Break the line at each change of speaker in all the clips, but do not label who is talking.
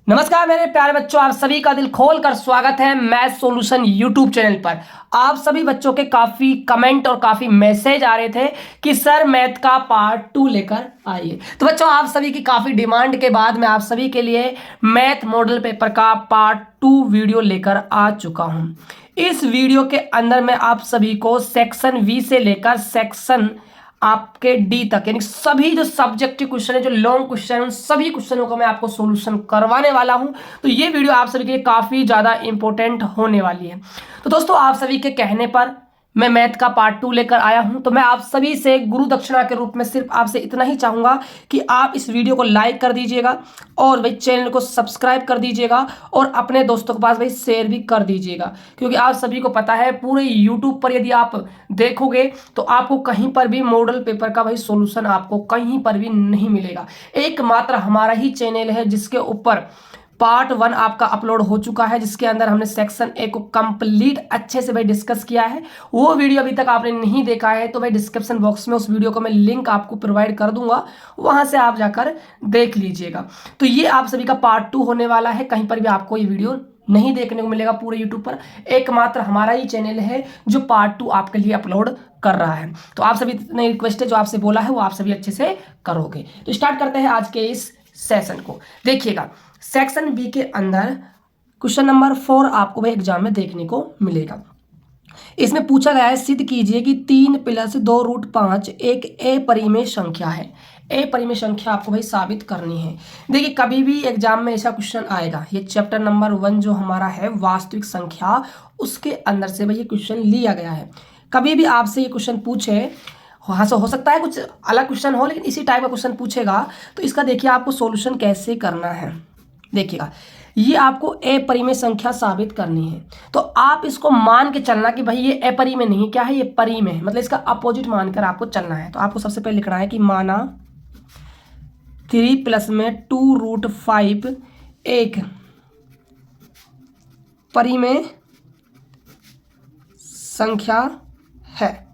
नमस्कार मेरे प्यारे बच्चों, आप सभी का दिल खोल कर स्वागत है मैथ सॉल्यूशन यूट्यूब चैनल पर। आप सभी बच्चों के काफ़ी कमेंट और काफ़ी मैसेज आ रहे थे कि सर मैथ का पार्ट 2 लेकर आइए। तो बच्चों, आप सभी की काफ़ी डिमांड के बाद मैं आप सभी के लिए मैथ मॉडल पेपर का पार्ट 2 वीडियो लेकर आ चुका हूं। इस वीडियो के अंदर मैं आप सभी को सेक्शन वी से लेकर सेक्शन आपके डी तक यानी सभी जो सब्जेक्टिव क्वेश्चन है, जो लॉन्ग क्वेश्चन है, उन सभी क्वेश्चनों का मैं आपको सॉल्यूशन करवाने वाला हूं। तो ये वीडियो आप सभी के लिए काफ़ी ज़्यादा इंपॉर्टेंट होने वाली है। तो दोस्तों, आप सभी के कहने पर मैं मैथ का पार्ट 2 लेकर आया हूं। तो मैं आप सभी से गुरु दक्षिणा के रूप में सिर्फ आपसे इतना ही चाहूंगा कि आप इस वीडियो को लाइक कर दीजिएगा और भाई चैनल को सब्सक्राइब कर दीजिएगा और अपने दोस्तों के पास भाई शेयर भी कर दीजिएगा, क्योंकि आप सभी को पता है पूरे यूट्यूब पर यदि आप देखोगे तो आपको कहीं पर भी मॉडल पेपर का भाई सॉल्यूशन आपको कहीं पर भी नहीं मिलेगा। एकमात्र हमारा ही चैनल है जिसके ऊपर पार्ट 1 आपका अपलोड हो चुका है, जिसके अंदर हमने सेक्शन ए को कंप्लीट अच्छे से भाई डिस्कस किया है। वो वीडियो अभी तक आपने नहीं देखा है तो भाई डिस्क्रिप्शन बॉक्स में उस वीडियो को मैं लिंक आपको प्रोवाइड कर दूंगा, वहां से आप जाकर देख लीजिएगा। तो ये आप सभी का पार्ट 2 होने वाला है, कहीं पर भी आपको ये वीडियो नहीं देखने को मिलेगा पूरे यूट्यूब पर। एकमात्र हमारा ही चैनल है जो पार्ट 2 आपके लिए अपलोड कर रहा है। तो आप सभी ने रिक्वेस्ट है जो आपसे बोला है वो आप सभी अच्छे से करोगे। तो स्टार्ट करते हैं आज के इस सेशन को। देखिएगा, सेक्शन बी के अंदर क्वेश्चन नंबर 4 आपको भाई एग्जाम में देखने को मिलेगा। इसमें पूछा गया है, सिद्ध कीजिए कि 3+2√5 एक ए परिमेय संख्या है। ए परिमेय संख्या आपको भाई साबित करनी है। देखिए, कभी भी एग्जाम में ऐसा क्वेश्चन आएगा, ये चैप्टर नंबर 1 जो हमारा है वास्तविक संख्या, उसके अंदर से भाई ये क्वेश्चन लिया गया है। कभी भी आपसे ये क्वेश्चन पूछे, हाँ हो सकता है कुछ अलग क्वेश्चन हो, लेकिन इसी टाइप का क्वेश्चन पूछेगा तो इसका देखिए आपको सॉल्यूशन कैसे करना है। देखिएगा, ये आपको अपरिमेय संख्या साबित करनी है, तो आप इसको मान के चलना कि भाई ये अपरिमेय नहीं, क्या है ये परिमेय है, मतलब इसका अपोजिट मानकर आपको चलना है। तो आपको सबसे पहले लिखना है कि माना 3+2√5 एक परिमेय संख्या है,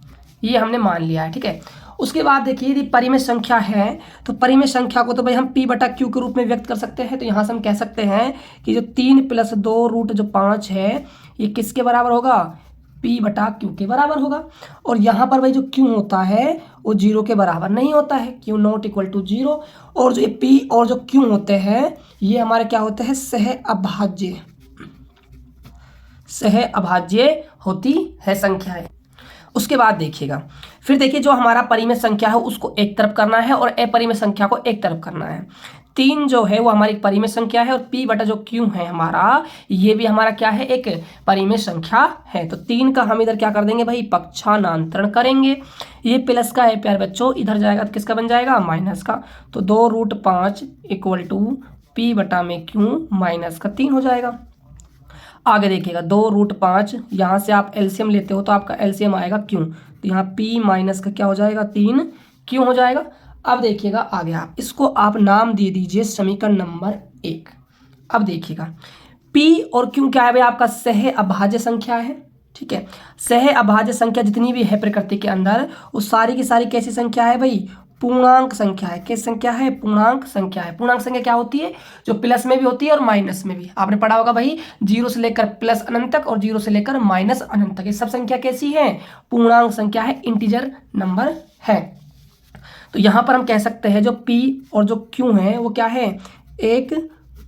ये हमने मान लिया है। ठीक है, उसके बाद देखिए यदि परिमेय संख्या है तो परिमेय संख्या को तो भाई हम P/Q के रूप में व्यक्त कर सकते हैं। तो यहाँ से हम कह सकते हैं कि जो 3+2√5 है ये किसके बराबर होगा, P/Q के बराबर होगा। और यहाँ पर भाई जो Q होता है वो 0 के बराबर नहीं होता है, Q ≠ 0। और जो ये P और जो Q होते हैं ये हमारे क्या होते हैं, सह अभाज्य होती है संख्याएं। उसके बाद देखिएगा, फिर देखिए जो हमारा परिमेय संख्या है उसको एक तरफ करना है और अपरिमेय संख्या को एक तरफ करना है। 3 जो है वो हमारी परिमेय संख्या है और P/Q है हमारा, ये भी हमारा क्या है, एक परिमेय संख्या है। तो 3 का हम इधर क्या कर देंगे भाई, पक्षांतरण करेंगे। ये प्लस का है प्यारे बच्चों, इधर जाएगा तो किसका बन जाएगा, माइनस का। तो 2√5 = P/Q -3 हो जाएगा। आगे देखिएगा 2√5, यहाँ से आप एलसीएम लेते हो तो आपका एलसीएम आएगा क्यों, तो यहाँ P माइनस का क्या हो जाएगा, 3 क्यों हो जाएगा। अब देखिएगा आगे आप इसको आप नाम दे दीजिए समीकरण नंबर 1। अब देखिएगा P और Q क्या है भाई, आपका सह अभाज्य संख्या है। ठीक है, सह अभाज्य संख्या जितनी भी है प्रकृति के अंदर वो सारी की सारी कैसी संख्या है भाई, पूर्णांक संख्या है। किस संख्या है, पूर्णांक संख्या है। पूर्णांक संख्या क्या होती है, जो प्लस में भी होती है और माइनस में भी। आपने पढ़ा होगा भाई, 0 से लेकर प्लस अनंत तक और 0 से लेकर माइनस अनंत तक, ये सब संख्या कैसी है, पूर्णांक संख्या है, इंटीजर नंबर है। तो यहाँ पर हम कह सकते हैं जो P और जो Q है वो क्या है, एक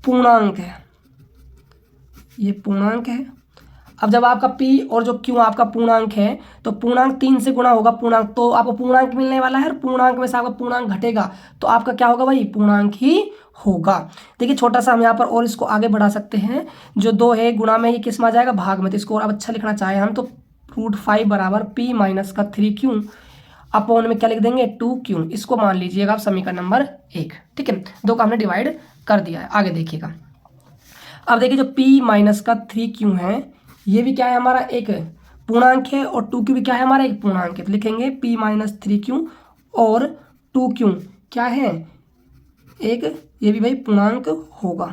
पूर्णांक है, ये पूर्णांक है। अब जब आपका P और जो Q आपका पूर्णांक है तो पूर्णांक 3 से गुणा होगा पूर्णांक, तो आपको पूर्णांक मिलने वाला है और पूर्णांक में से आपका पूर्णांक घटेगा तो आपका क्या होगा भाई, पूर्णांक ही होगा। देखिए छोटा सा हम यहाँ पर और इसको आगे बढ़ा सकते हैं, जो 2 है गुणा में, ये किस में आ जाएगा, भाग में। तो इसको और अब अच्छा लिखना चाहे हम तो √5 = P-3Q अपॉन में क्या लिख देंगे, 2Q। इसको मान लीजिएगा आप समीकरण नंबर 1। ठीक है, 2 का हमने डिवाइड कर दिया है। आगे देखिएगा, अब देखिए जो P-3Q है ये भी क्या है, हमारा एक पूर्णांक है और 2Q भी क्या है, हमारा एक पूर्णांक है। तो लिखेंगे P-3Q और 2Q क्या है, एक, ये भी भाई पूर्णांक होगा,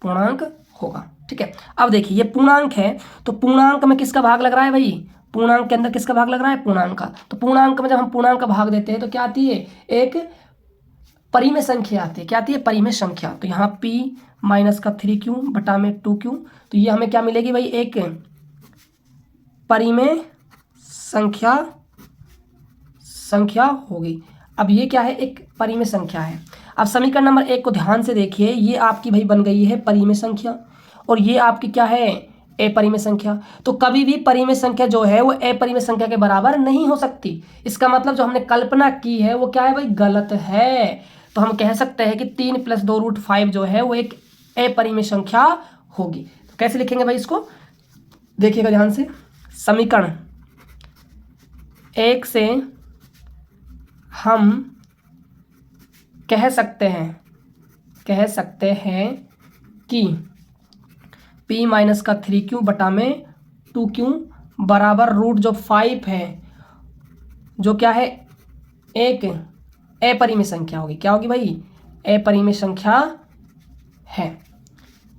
पूर्णांक होगा। ठीक है, अब देखिए ये पूर्णांक है तो पूर्णांक में किसका भाग लग रहा है भाई, पूर्णांक के अंदर किसका भाग लग रहा है, पूर्णांक का। तो पूर्णांक में जब हम पूर्णांक का भाग देते हैं तो क्या आती है, एक परिमेय संख्या आती है। क्या आती है? परिमेय संख्या। तो यहाँ p माइनस का 3q बटा में 2q, तो ये हमें क्या मिलेगी भाई? एक परिमेय संख्या होगी। अब ये क्या है? एक परिमेय संख्या है। अब समीकरण नंबर 1 को ध्यान से देखिए, ये आपकी भाई बन गई है परिमेय संख्या और ये आपकी क्या है? अपरिमेय संख्या। तो कभी भी परिमेय संख्या जो है वो अपरिमेय संख्या के बराबर नहीं हो सकती। इसका मतलब जो हमने कल्पना की है वो क्या है भाई? गलत है। तो हम कह सकते हैं कि 3 + 2√5 जो है वो एक अपरिमेय संख्या होगी। तो कैसे लिखेंगे भाई इसको? देखिएगा ध्यान से। समीकरण 1 से हम कह सकते हैं कि p माइनस का 3q बटा में 2q बराबर रूट जो 5 है, जो क्या है? एक अपरिमेय संख्या होगी। क्या होगी भाई? अपरिमेय संख्या है।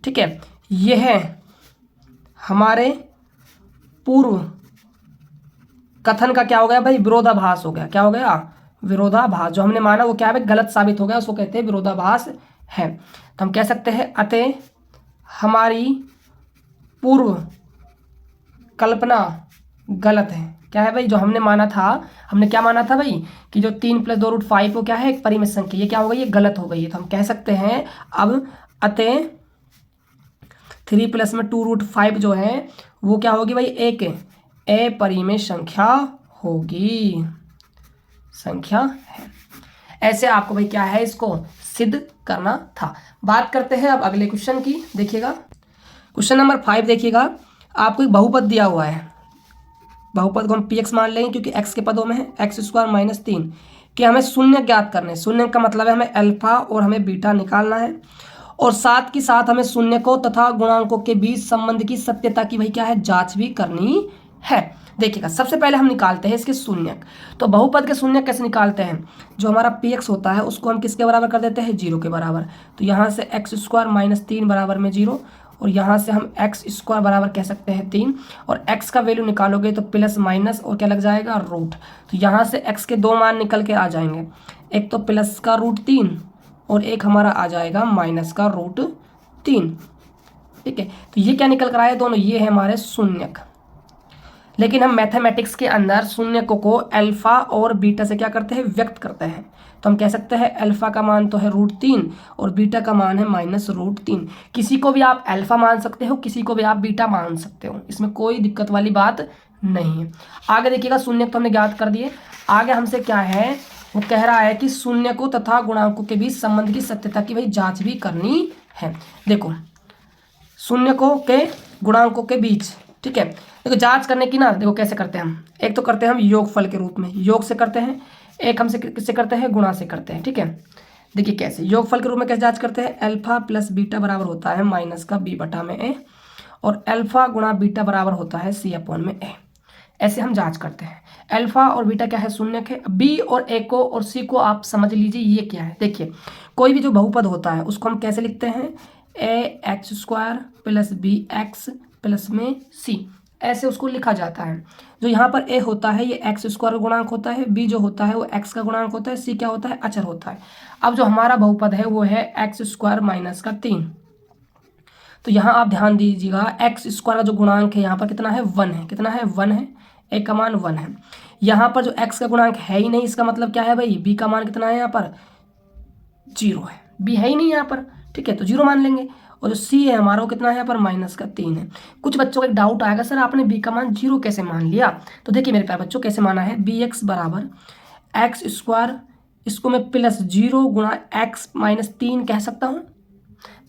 ठीक है, यह हमारे पूर्व कथन का क्या हो गया भाई? विरोधाभास हो गया। क्या हो गया? विरोधाभास। जो हमने माना वो क्या है? गलत साबित हो गया, उसको कहते हैं विरोधाभास है। तो हम कह सकते हैं अतः हमारी पूर्व कल्पना गलत है। क्या है भाई? जो हमने माना था, हमने क्या माना था भाई? कि जो 3 + 2√5 वो क्या है? एक परिमेय संख्या। ये क्या हो गई? ये गलत हो गई है। तो हम कह सकते हैं अब अतः 3 + में 2√5 जो है वो क्या होगी भाई? एक अपरिमेय संख्या होगी। संख्या है। ऐसे आपको भाई क्या है? इसको सिद्ध करना था। बात करते हैं अब अगले क्वेश्चन की। देखिएगा क्वेश्चन नंबर 5। देखिएगा, आपको एक बहुपद दिया हुआ है। बहुपद को हम px मान लेंगे क्योंकि x के पदों में है। x² - 3 कि हमें शून्य ज्ञात करने। शून्य का मतलब है हमें अल्फा और हमें बीटा निकालना है और साथ के साथ हमें शून्य को तथा गुणांकों के बीच संबंध की सत्यता की भाई क्या है? जांच भी करनी है। देखिएगा, सबसे पहले हम निकालते हैं इसके शून्यक। तो बहुपद के शून्यक कैसे निकालते हैं? जो हमारा px होता है उसको हम किसके बराबर कर देते हैं? 0 के बराबर। तो यहाँ से x² - 3 बराबर में 0 और यहाँ से हम x² बराबर कह सकते हैं 3 और x का वैल्यू निकालोगे तो प्लस माइनस और क्या लग जाएगा? रूट। तो यहाँ से x के 2 मान निकल के आ जाएंगे। एक तो प्लस का √3 और एक हमारा आ जाएगा माइनस का √3। ठीक है, तो ये क्या निकल कर आए? दोनों ये है हमारे शून्यक। लेकिन हम मैथमेटिक्स के अंदर शून्यकों को अल्फा और बीटा से क्या करते हैं? व्यक्त करते हैं। तो हम कह सकते हैं अल्फा का मान तो है √3 और बीटा का मान है -√3। किसी को भी आप अल्फा मान सकते हो, किसी को भी आप बीटा मान सकते हो, इसमें कोई दिक्कत वाली बात नहीं है। आगे देखिएगा, शून्यक तो हमने ज्ञात कर दिए। आगे हमसे क्या है? वो कह रहा है कि शून्यकों तथा गुणांकों के बीच संबंध की सत्यता की भाई जांच भी करनी है। देखो, शून्यकों के गुणांकों के बीच, ठीक है, देखो जांच करने की ना, देखो कैसे करते हैं हम। एक तो करते हैं हम योगफल के रूप में, योग से करते हैं। एक हमसे किससे करते हैं? गुणा से करते हैं। ठीक है, देखिए कैसे योगफल के रूप में कैसे जांच करते हैं? अल्फा प्लस बीटा बराबर होता है माइनस का b बटा में a और अल्फा गुणा बीटा बराबर होता है c अपॉन में a। ऐसे हम जांच करते हैं। अल्फा और बीटा क्या है? शून्यक है। b और a को और c को आप समझ लीजिए ये क्या है। देखिए, कोई भी जो बहुपद होता है उसको हम कैसे लिखते हैं? ax² + bx प्लस में c, ऐसे उसको लिखा जाता है। जो यहाँ पर a होता है ये x² का गुणांक होता है, b जो होता है वो x का गुणांक होता है, c क्या होता है? अचर होता है। अब जो हमारा बहुपद है वो है x² - 3। तो यहाँ आप ध्यान दीजिएगा, x² का जो गुणांक है यहाँ पर कितना है? 1 है। कितना है? 1 है। a का मान 1 है। यहाँ पर जो x का गुणांक है ही नहीं, इसका मतलब क्या है भाई? b का मान कितना है? यहाँ पर 0 है। b है ही नहीं यहाँ पर, ठीक है, तो 0 मान लेंगे। और जो c है हमारा वो कितना है? यहाँ पर -3 है। कुछ बच्चों का एक डाउट आएगा, सर आपने b का मान 0 कैसे मान लिया? तो देखिए मेरे प्यारे बच्चों, कैसे माना है? bx बराबर x², इसको मैं +0 गुणा x - 3 कह सकता हूँ।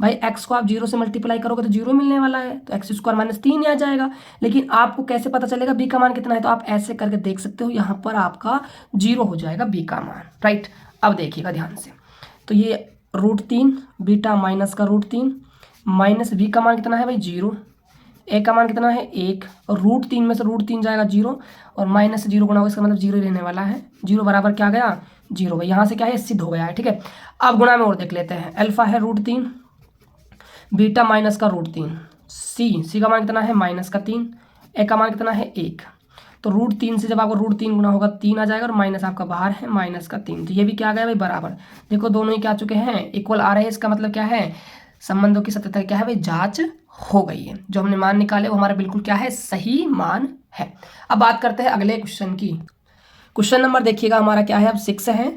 भाई x को आप 0 से मल्टीप्लाई करोगे तो 0 मिलने वाला है, तो x² - 3 आ जाएगा। लेकिन आपको कैसे पता चलेगा b का मान कितना है? तो आप ऐसे करके देख सकते हो, यहाँ पर आपका 0 हो जाएगा b का मान, राइट। अब देखिएगा ध्यान से, तो ये √3 बीटा माइनस का √3 माइनस b का मान कितना है भाई? 0। a का मान कितना है? 1। और √3 में से √3 जाएगा 0 और माइनस से 0 गुणा होगा, इसका मतलब 0 रहने वाला है। 0 बराबर क्या गया? 0। भाई यहाँ से क्या है? सिद्ध हो गया है, ठीक है। अब गुणा में और देख लेते हैं। अल्फा है √3 बीटा माइनस का √3 c का मान कितना है? -3। a का मान कितना है? 1। तो √3 से जब आपको √3 गुना होगा 3 आ जाएगा और माइनस आपका बाहर है -3, तो ये भी क्या आ गया भाई बराबर। देखो दोनों ही क्या आ चुके हैं, इक्वल आ रहे हैं। इसका मतलब क्या है, संबंधों की सत्यता क्या है भाई, जांच हो गई है। जो हमने मान निकाले वो हमारा बिल्कुल क्या है, सही मान है। अब बात करते हैं अगले क्वेश्चन की। क्वेश्चन नंबर देखिएगा हमारा क्या है, अब 6 है।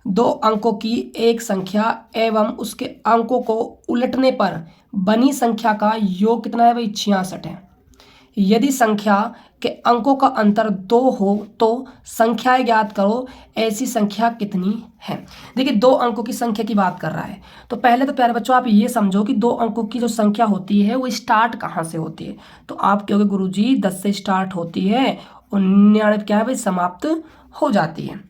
2 अंकों की एक संख्या एवं उसके अंकों को उलटने पर बनी संख्या का योग कितना है भाई, 66 है। यदि संख्या के अंकों का अंतर 2 हो तो संख्याएं ज्ञात करो, ऐसी संख्या कितनी है। देखिए 2 अंकों की संख्या की बात कर रहा है। तो पहले तो प्यारे बच्चों आप ये समझो कि 2 अंकों की जो संख्या होती है वो स्टार्ट कहाँ से होती है। तो आप कहोगे गुरुजी 10 से स्टार्ट होती है और 99 क्या है भाई, समाप्त हो जाती है।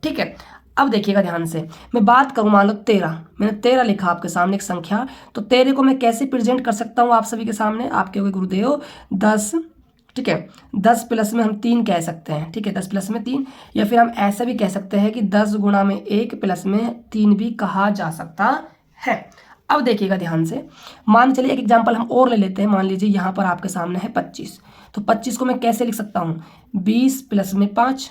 ठीक है, अब देखिएगा ध्यान से, मैं बात करूं मान लो 13, मैंने 13 लिखा आपके सामने एक संख्या, तो 13 को मैं कैसे प्रेजेंट कर सकता हूं आप सभी के सामने। आप कहोगे गुरुदेव 10, ठीक है, 10 प्लस में हम 3 कह सकते हैं, ठीक है, 10 प्लस में 3, या फिर हम ऐसा भी कह सकते हैं कि 10 गुणा में 1 प्लस में 3 भी कहा जा सकता है। अब देखिएगा ध्यान से, मान चलिए एक एग्जांपल हम और ले लेते हैं। मान लीजिए यहाँ पर आपके सामने है 25, तो 25 को मैं कैसे लिख सकता हूँ, 20 प्लस में 5,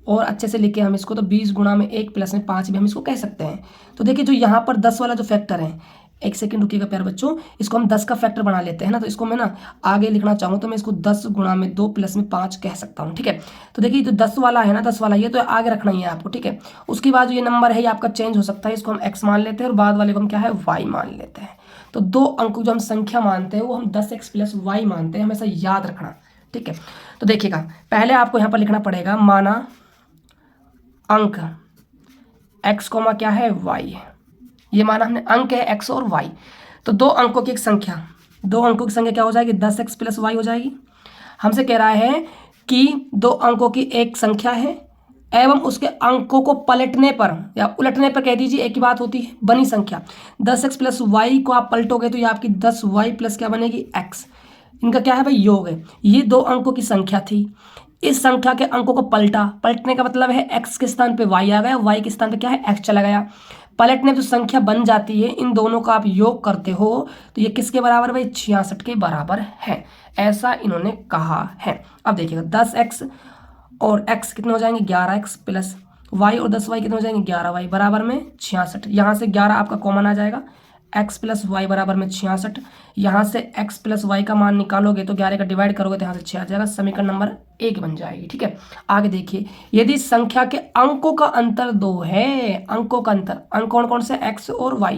और अच्छे से लिखे हम इसको, तो 20 गुणा में 1 प्लस में 5 भी हम इसको कह सकते हैं। तो देखिए जो यहाँ पर 10 वाला जो फैक्टर है, एक सेकंड रुकिएगा प्यारे बच्चों, इसको हम 10 का फैक्टर बना लेते हैं ना। तो इसको मैं ना आगे लिखना चाहूँ तो मैं इसको 10 गुणा में 2 प्लस में 5 कह सकता हूँ। ठीक है, तो देखिए जो 10 वाला है ना, 10 वाला ये तो आगे रखना ही है आपको। ठीक है, उसके बाद जो ये नंबर है ये आपका चेंज हो सकता है, इसको हम x मान लेते हैं और बाद वाले को हम क्या है, y मान लेते हैं। तो 2 अंक जो हम संख्या मानते हैं वो हम 10x प्लस y मानते हैं, हमेशा याद रखना। ठीक है, तो देखिएगा पहले आपको यहाँ पर लिखना पड़ेगा, माना अंक x कोमा क्या है, y, ये माना हमने अंक है x और y। तो 2 अंकों की एक संख्या, 2 अंकों की संख्या क्या हो जाएगी, 10x प्लस y हो जाएगी। हमसे कह रहा है कि 2 अंकों की एक संख्या है एवं उसके अंकों को पलटने पर या उलटने पर, कह दीजिए एक ही बात होती है, बनी संख्या। 10x प्लस y को आप पलटोगे तो ये आपकी 10y प्लस क्या बनेगी, x। इनका क्या है भाई, योग है। ये 2 अंकों की संख्या थी, इस संख्या के अंकों को पलटा, पलटने का मतलब है x के स्थान पे y आ गया, y के स्थान पे क्या है, x चला गया। पलटने में जो संख्या बन जाती है, इन दोनों का आप योग करते हो तो ये किसके बराबर है भाई, 66 के बराबर है, ऐसा इन्होंने कहा है। अब देखिएगा 10x और x कितने हो जाएंगे, 11x प्लस y और 10y कितने हो जाएंगे, 11y बराबर में 66। यहाँ से 11 आपका कॉमन आ जाएगा, x प्लस वाई बराबर में 66। यहाँ से x प्लस वाई का मान निकालोगे तो 11 का डिवाइड करोगे तो यहाँ से 6 आ जाएगा, समीकरण नंबर 1 बन जाएगी। ठीक है, आगे देखिए, यदि संख्या के अंकों का अंतर 2 है, अंकों का अंतर, अंक कौन कौन से, x और y,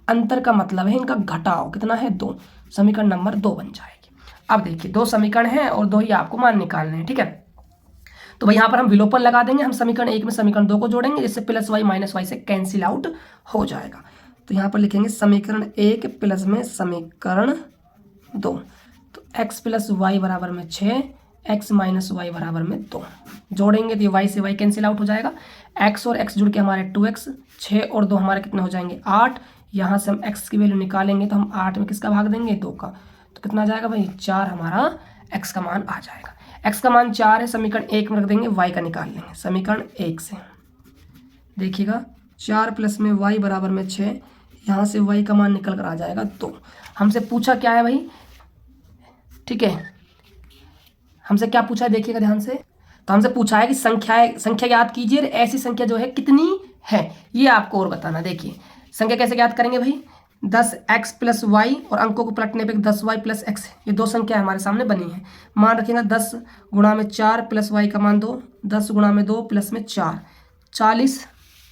अंतर का मतलब है इनका घटाओ, कितना है, 2, समीकरण नंबर 2 बन जाएगी। अब देखिए 2 समीकरण है और 2 ही आपको मान निकालने हैं। ठीक है, तो भाई यहाँ पर हम विलोपन लगा देंगे, हम समीकरण 1 में समीकरण 2 को जोड़ेंगे, जिससे प्लस वाई माइनस वाई से कैंसिल आउट हो जाएगा। तो यहाँ पर लिखेंगे समीकरण 1 प्लस में समीकरण 2, तो x प्लस वाई बराबर में 6, x माइनस वाई बराबर में 2, जोड़ेंगे तो ये y से y कैंसिल आउट हो जाएगा, x और x जुड़ के हमारे 2x, 6 और 2 हमारे कितने हो जाएंगे, 8। यहाँ से हम x की वैल्यू निकालेंगे तो हम 8 में किसका भाग देंगे, 2 का, तो कितना आ जाएगा भाई, 4 हमारा x का मान आ जाएगा। x का मान 4 है, समीकरण 1 में रख देंगे, y का निकाल लेंगे समीकरण 1 से। देखिएगा 4 प्लस में y बराबर में 6, यहाँ से y का मान निकल कर आ जाएगा 2। हमसे पूछा क्या है भाई, ठीक है, हमसे क्या पूछा है देखिएगा ध्यान से, तो हमसे पूछा है कि संख्या याद कीजिए, ऐसी संख्या जो है कितनी है, ये आपको और बताना। देखिए संख्या कैसे याद करेंगे भाई, 10x प्लस वाई और अंकों को पलटने पे 10y प्लस x, ये 2 संख्या हमारे सामने बनी है। मान रखिएगा 10 गुणा में 4 प्लस y का मान 2, 10 गुणा में 2 प्लस में 4, 40,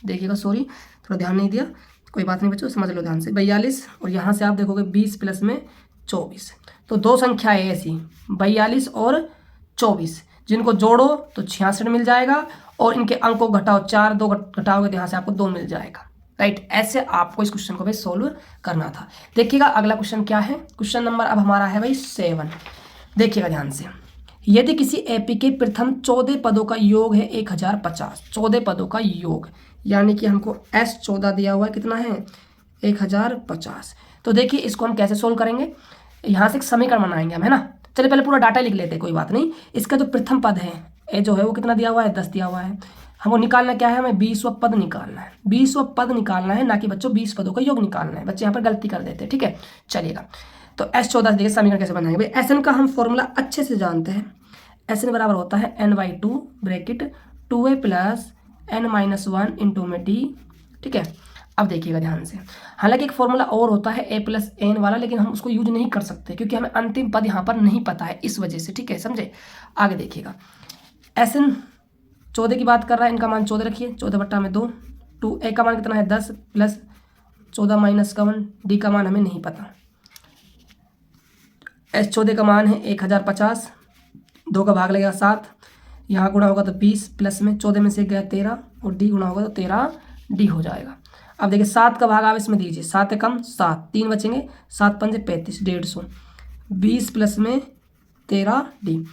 देखिएगा सॉरी थोड़ा ध्यान नहीं दिया, कोई बात नहीं बच्चों, समझ लो ध्यान से, 42, और यहाँ से आप देखोगे 20 प्लस में 24। तो 2 संख्याएं ऐसी 42 और 24, जिनको जोड़ो तो 66 मिल जाएगा, और इनके अंक को घटाओ, 4 2 घटाओगे तो यहाँ से आपको 2 मिल जाएगा। राइट, ऐसे आपको इस क्वेश्चन को भाई सोल्व करना था। देखिएगा अगला क्वेश्चन क्या है, क्वेश्चन नंबर अब हमारा है भाई 7। देखिएगा ध्यान से, यदि किसी एपी के प्रथम 14 पदों का योग है 1050, 14 पदों का योग, यानी कि हमको S14 दिया हुआ है, कितना है 1050। तो देखिए इसको हम कैसे सोल्व करेंगे, यहाँ से एक समीकरण बनाएंगे हम, है ना। चलिए पहले पूरा डाटा लिख लेते हैं, कोई बात नहीं। इसका जो प्रथम पद है ए जो है वो कितना दिया हुआ है, 10 दिया हुआ है। हमको निकालना क्या है, हमें 20वां पद निकालना है, 20वां पद निकालना है, ना कि बच्चों 20 पदों का योग निकालना है। बच्चे यहाँ पर गलती कर देते हैं, ठीक है। चलिएगा तो S14 देखिए समीकरण कैसे बनाएंगे भाई, SN का हम फॉर्मूला अच्छे से जानते हैं। एस एन बराबर होता है n/2 bracket 2a plus n-1 into में d। ठीक है, अब देखिएगा ध्यान से, हालांकि एक फॉर्मूला और होता है a प्लस एन वाला, लेकिन हम उसको यूज नहीं कर सकते क्योंकि हमें अंतिम पद यहाँ पर नहीं पता है, इस वजह से। ठीक है, समझे। आगे देखिएगा, एस एन 14 की बात कर रहा है, इनका मान 14 रखिए, 14/2। 2a का मान कितना है 10 प्लस 14 माइनस का 1, डी का मान हमें नहीं पता। एस 14 का मान है 1050, 2 का भाग लगेगा 7, यहाँ गुणा होगा तो 20 प्लस में 14 में से गया 13 और डी गुणा होगा तो 13d हो जाएगा। अब देखिए 7 का भाग आप इसमें दीजिए, 7 है कम 7, 3 बचेंगे, 7 पंजे 35, 150, 20 प्लस में 13d,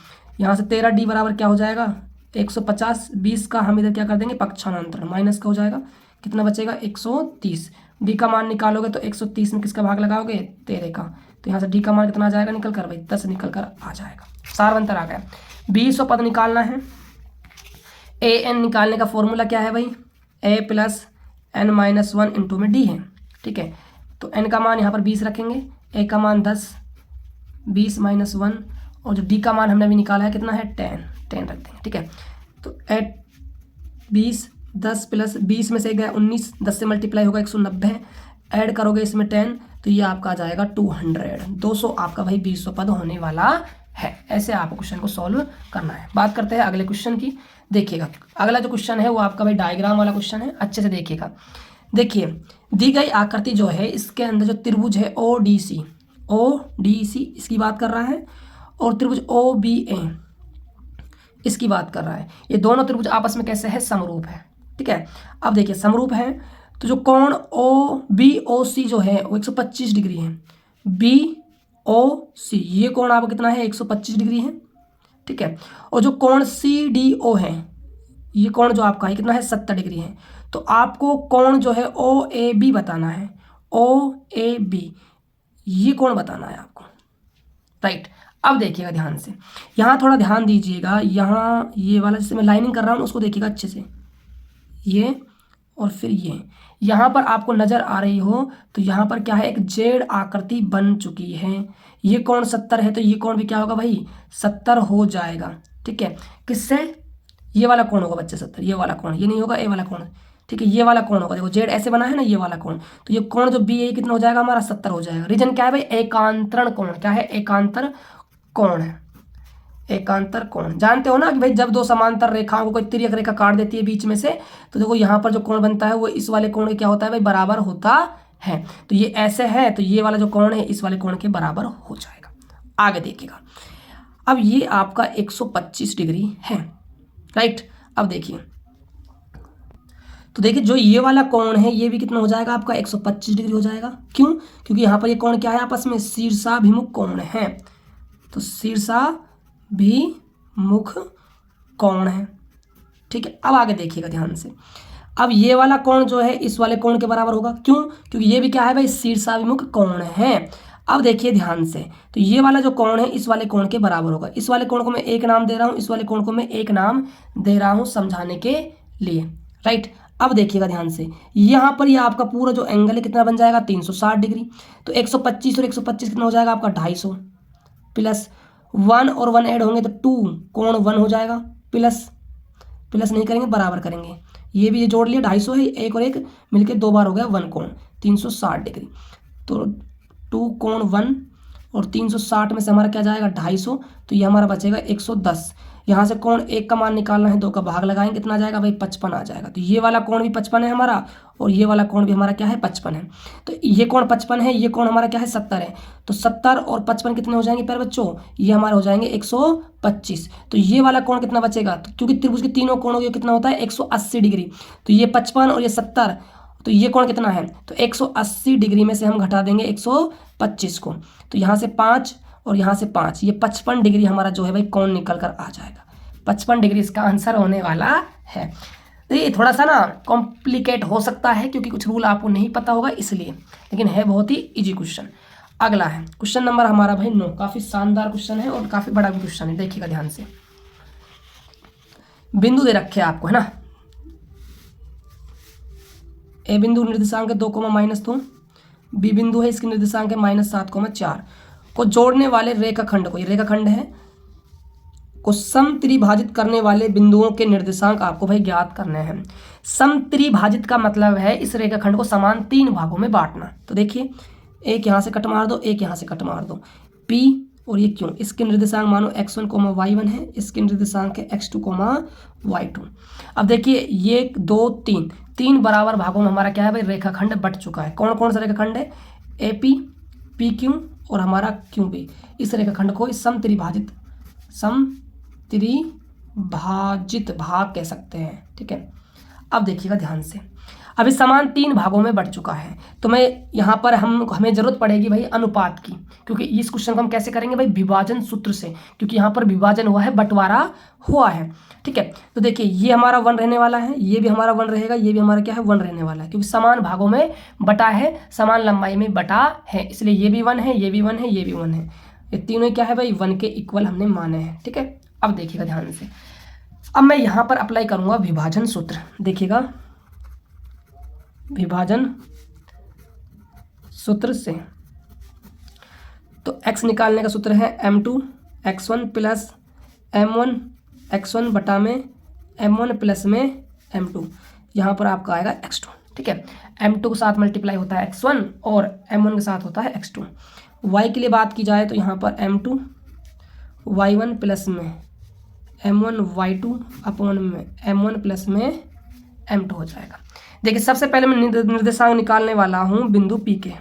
यहाँ से 13d बराबर क्या हो जाएगा 150। 20 का हम इधर क्या कर देंगे पक्षांतरण, माइनस का हो जाएगा, कितना बचेगा 130। डी का मान निकालोगे तो 130 में किसका भाग लगाओगे 13 का, तो यहाँ से डी का मान कितना आ जाएगा निकल कर भाई 10 निकल कर आ जाएगा। सार अंतर आ गया। 20 पद निकालना है, ए एन निकालने का फॉर्मूला क्या है भाई, a प्लस n-1 इंटू में d है। ठीक है, तो n का मान यहाँ पर 20 रखेंगे, a का मान 10, 20 माइनस 1, और जो d का मान हमने अभी निकाला है कितना है 10 रख देंगे। ठीक है, तो 20 10 प्लस 20 में से गया 19, 10 से मल्टीप्लाई होगा 190, ऐड करोगे इसमें 10 तो ये आपका आ जाएगा 200 आपका भाई 20 पद होने वाला है। ऐसे आपको क्वेश्चन को सॉल्व करना है। बात करते हैं अगले क्वेश्चन की। देखिएगा अगला जो क्वेश्चन है वो आपका भाई डायग्राम वाला क्वेश्चन है, अच्छे से देखिएगा। देखिए दी गई आकृति जो है इसके अंदर जो त्रिभुज है ODC इसकी बात कर रहा है, और त्रिभुज OBA इसकी बात कर रहा है। ये दोनों त्रिभुज आपस में कैसे है समरूप है। ठीक है, अब देखिए समरूप है तो जो कोण BOC जो है वो 125 डिग्री है। BOC ये कोण आपको कितना है 125 डिग्री है। ठीक है, और जो कोण CDO है ये कोण जो आपका है कितना है 70 डिग्री है। तो आपको कोण जो है OAB बताना है, OAB ये कोण बताना है आपको। राइट, अब देखिएगा ध्यान से, यहाँ थोड़ा ध्यान दीजिएगा, यहाँ ये वाला जिससे मैं लाइनिंग कर रहा हूँ उसको देखिएगा अच्छे से, ये और फिर ये यहाँ पर आपको नज़र आ रही हो तो यहाँ पर क्या है एक जेड आकृति बन चुकी है। ये कोण 70 है तो ये कोण भी क्या होगा भाई 70 हो जाएगा। ठीक है, किससे ये वाला कोण होगा बच्चे 70, ये वाला कोण, ये नहीं होगा ए वाला कोण। ठीक है, ये वाला कोण होगा, देखो जेड ऐसे बना है ना ये वाला कोण, तो ये कोण जो बी ए कितना हो जाएगा हमारा 70 हो जाएगा। रीजन क्या है भाई एकांतरण कोण, क्या है एकांतर कोण है। एकांतर कोण जानते हो ना कि भाई जब दो समांतर रेखाओं को कोई तिर्यक रेखा काट देती है बीच में से, तो देखो यहाँ पर जो कोण बनता है वो इस वाले कोण के क्या होता है भाई बराबर होता है। तो ये ऐसे है तो ये वाला जो कोण है इस वाले कोण के बराबर हो जाएगा। आगे देखिएगा, अब ये आपका 125 डिग्री है। राइट, अब देखिए तो देखिए जो ये वाला कोण है ये भी कितना हो जाएगा आपका 125 डिग्री हो जाएगा। क्यों, क्योंकि यहाँ पर ये कोण क्या है आपस में शीर्षाभिमुख कोण है, तो शीर्षाभिमुख कोण है। ठीक है, अब आगे देखिएगा ध्यान से, अब ये वाला कोण जो है इस वाले कोण के बराबर होगा। क्यों, क्योंकि ये भी क्या है भाई शीर्षाभिमुख कोण है। अब देखिए ध्यान से, तो ये वाला जो कोण है इस वाले कोण के बराबर होगा। इस वाले कोण को मैं एक नाम दे रहा हूँ, इस वाले कोण को मैं एक नाम दे रहा हूँ समझाने के लिए। राइट, अब देखिएगा ध्यान से, यहाँ पर ये आपका पूरा जो एंगल है कितना बन जाएगा 360 डिग्री। तो 125 और 125 कितना हो जाएगा आपका 250, प्लस 1 और 1 ऐड होंगे तो 2 कोण 1 हो जाएगा, प्लस नहीं करेंगे बराबर करेंगे, ये भी ये जोड़ लिया 250 है, एक और एक मिलके 2 बार हो गया 1 कोण 360 डिग्री। तो 2 कोण 1 और 360 में से हमारा क्या जाएगा 250, तो ये हमारा बचेगा 110। यहाँ से कोण 1 का मान निकालना है, 2 का भाग लगाएंगे कितना आ जाएगा भाई 55 आ जाएगा। तो ये वाला कोण भी 55 है हमारा और ये वाला कोण भी हमारा क्या है 55 है। तो ये कोण 55 है, ये कोण हमारा क्या है 70 है, तो 70 और 55 कितने हो जाएंगे प्यारे बच्चों, ये हमारे हो जाएंगे 125। तो ये वाला कोण कितना बचेगा, तो क्योंकि त्रिभुज के तीनों कोणों के कितना होता है 180 डिग्री, तो ये 55 और ये 70, तो ये कोण कितना है तो 180 डिग्री में से हम घटा देंगे 125 को, तो यहाँ से 5 और यहाँ से 5, ये 55 डिग्री हमारा जो है भाई कोण निकल कर आ जाएगा। 55 डिग्री इसका आंसर होने वाला है। तो ये थोड़ा सा ना कॉम्प्लिकेट हो सकता है क्योंकि कुछ रूल आपको नहीं पता होगा इसलिए, लेकिन है बहुत ही इजी क्वेश्चन। अगला है क्वेश्चन नंबर हमारा भाई 9, काफ़ी शानदार क्वेश्चन है और काफ़ी बड़ा भी क्वेश्चन है। देखिएगा ध्यान से, बिंदु दे रखे आपको है ना, ए बिंदु निर्देशांक 2, बी बिंदु है इसके निर्देशांक है -7, 4 को जोड़ने वाले रेखाखंड को, ये रेखाखंड है, को समत्रिभाजित करने वाले बिंदुओं के निर्देशांक आपको भाई ज्ञात करने हैं। समत्रिभाजित का मतलब है इस रेखाखंड को समान 3 भागों में बांटना। तो देखिए, एक यहाँ से कट मार दो, एक यहाँ से कट मार दो, P और ये क्यों, इसके निर्देशांक मानो x1, y1 है, इसके निर्देशांक है x2, y2। अब देखिए ये 2, 3 बराबर भागों में हमारा क्या है भाई, रेखाखंड बट चुका है। कौन कौन सा रेखाखंड है, AP, PQ और हमारा QB। इस रेखाखंड को इस समत्रिभाजित भाग कह सकते हैं, ठीक है। अब देखिएगा ध्यान से, अभी समान 3 भागों में बढ़ चुका है, तो मैं यहाँ पर हमें जरूरत पड़ेगी भाई अनुपात की, क्योंकि इस क्वेश्चन को हम कैसे करेंगे भाई, विभाजन सूत्र से, क्योंकि यहाँ पर विभाजन हुआ है, बंटवारा हुआ है, ठीक है। तो देखिए ये हमारा 1 रहने वाला है, ये भी हमारा 1 रहेगा, ये भी हमारा क्या है 1 रहने वाला है, क्योंकि समान भागों में बटा है, समान लंबाई में बटा है, इसलिए ये भी 1 है, ये भी 1 है, ये भी 1 है, ये तीनों क्या है भाई 1 के इक्वल हमने माने हैं, ठीक है। अब देखिएगा ध्यान से, अब मैं यहाँ पर अप्लाई करूँगा विभाजन सूत्र। देखिएगा विभाजन सूत्र से, तो x निकालने का सूत्र है m2 x1 plus m1 x1 बटा में m1 प्लस में m2, यहाँ पर आपका आएगा x2, ठीक है। m2 के साथ मल्टीप्लाई होता है x1 और m1 के साथ होता है x2। y के लिए बात की जाए तो यहाँ पर m2 y1 प्लस में m1 y2 अपॉन में m1 प्लस में m2 हो जाएगा। देखिए सबसे पहले मैं निर्देशांक निकालने वाला हूँ बिंदु P के,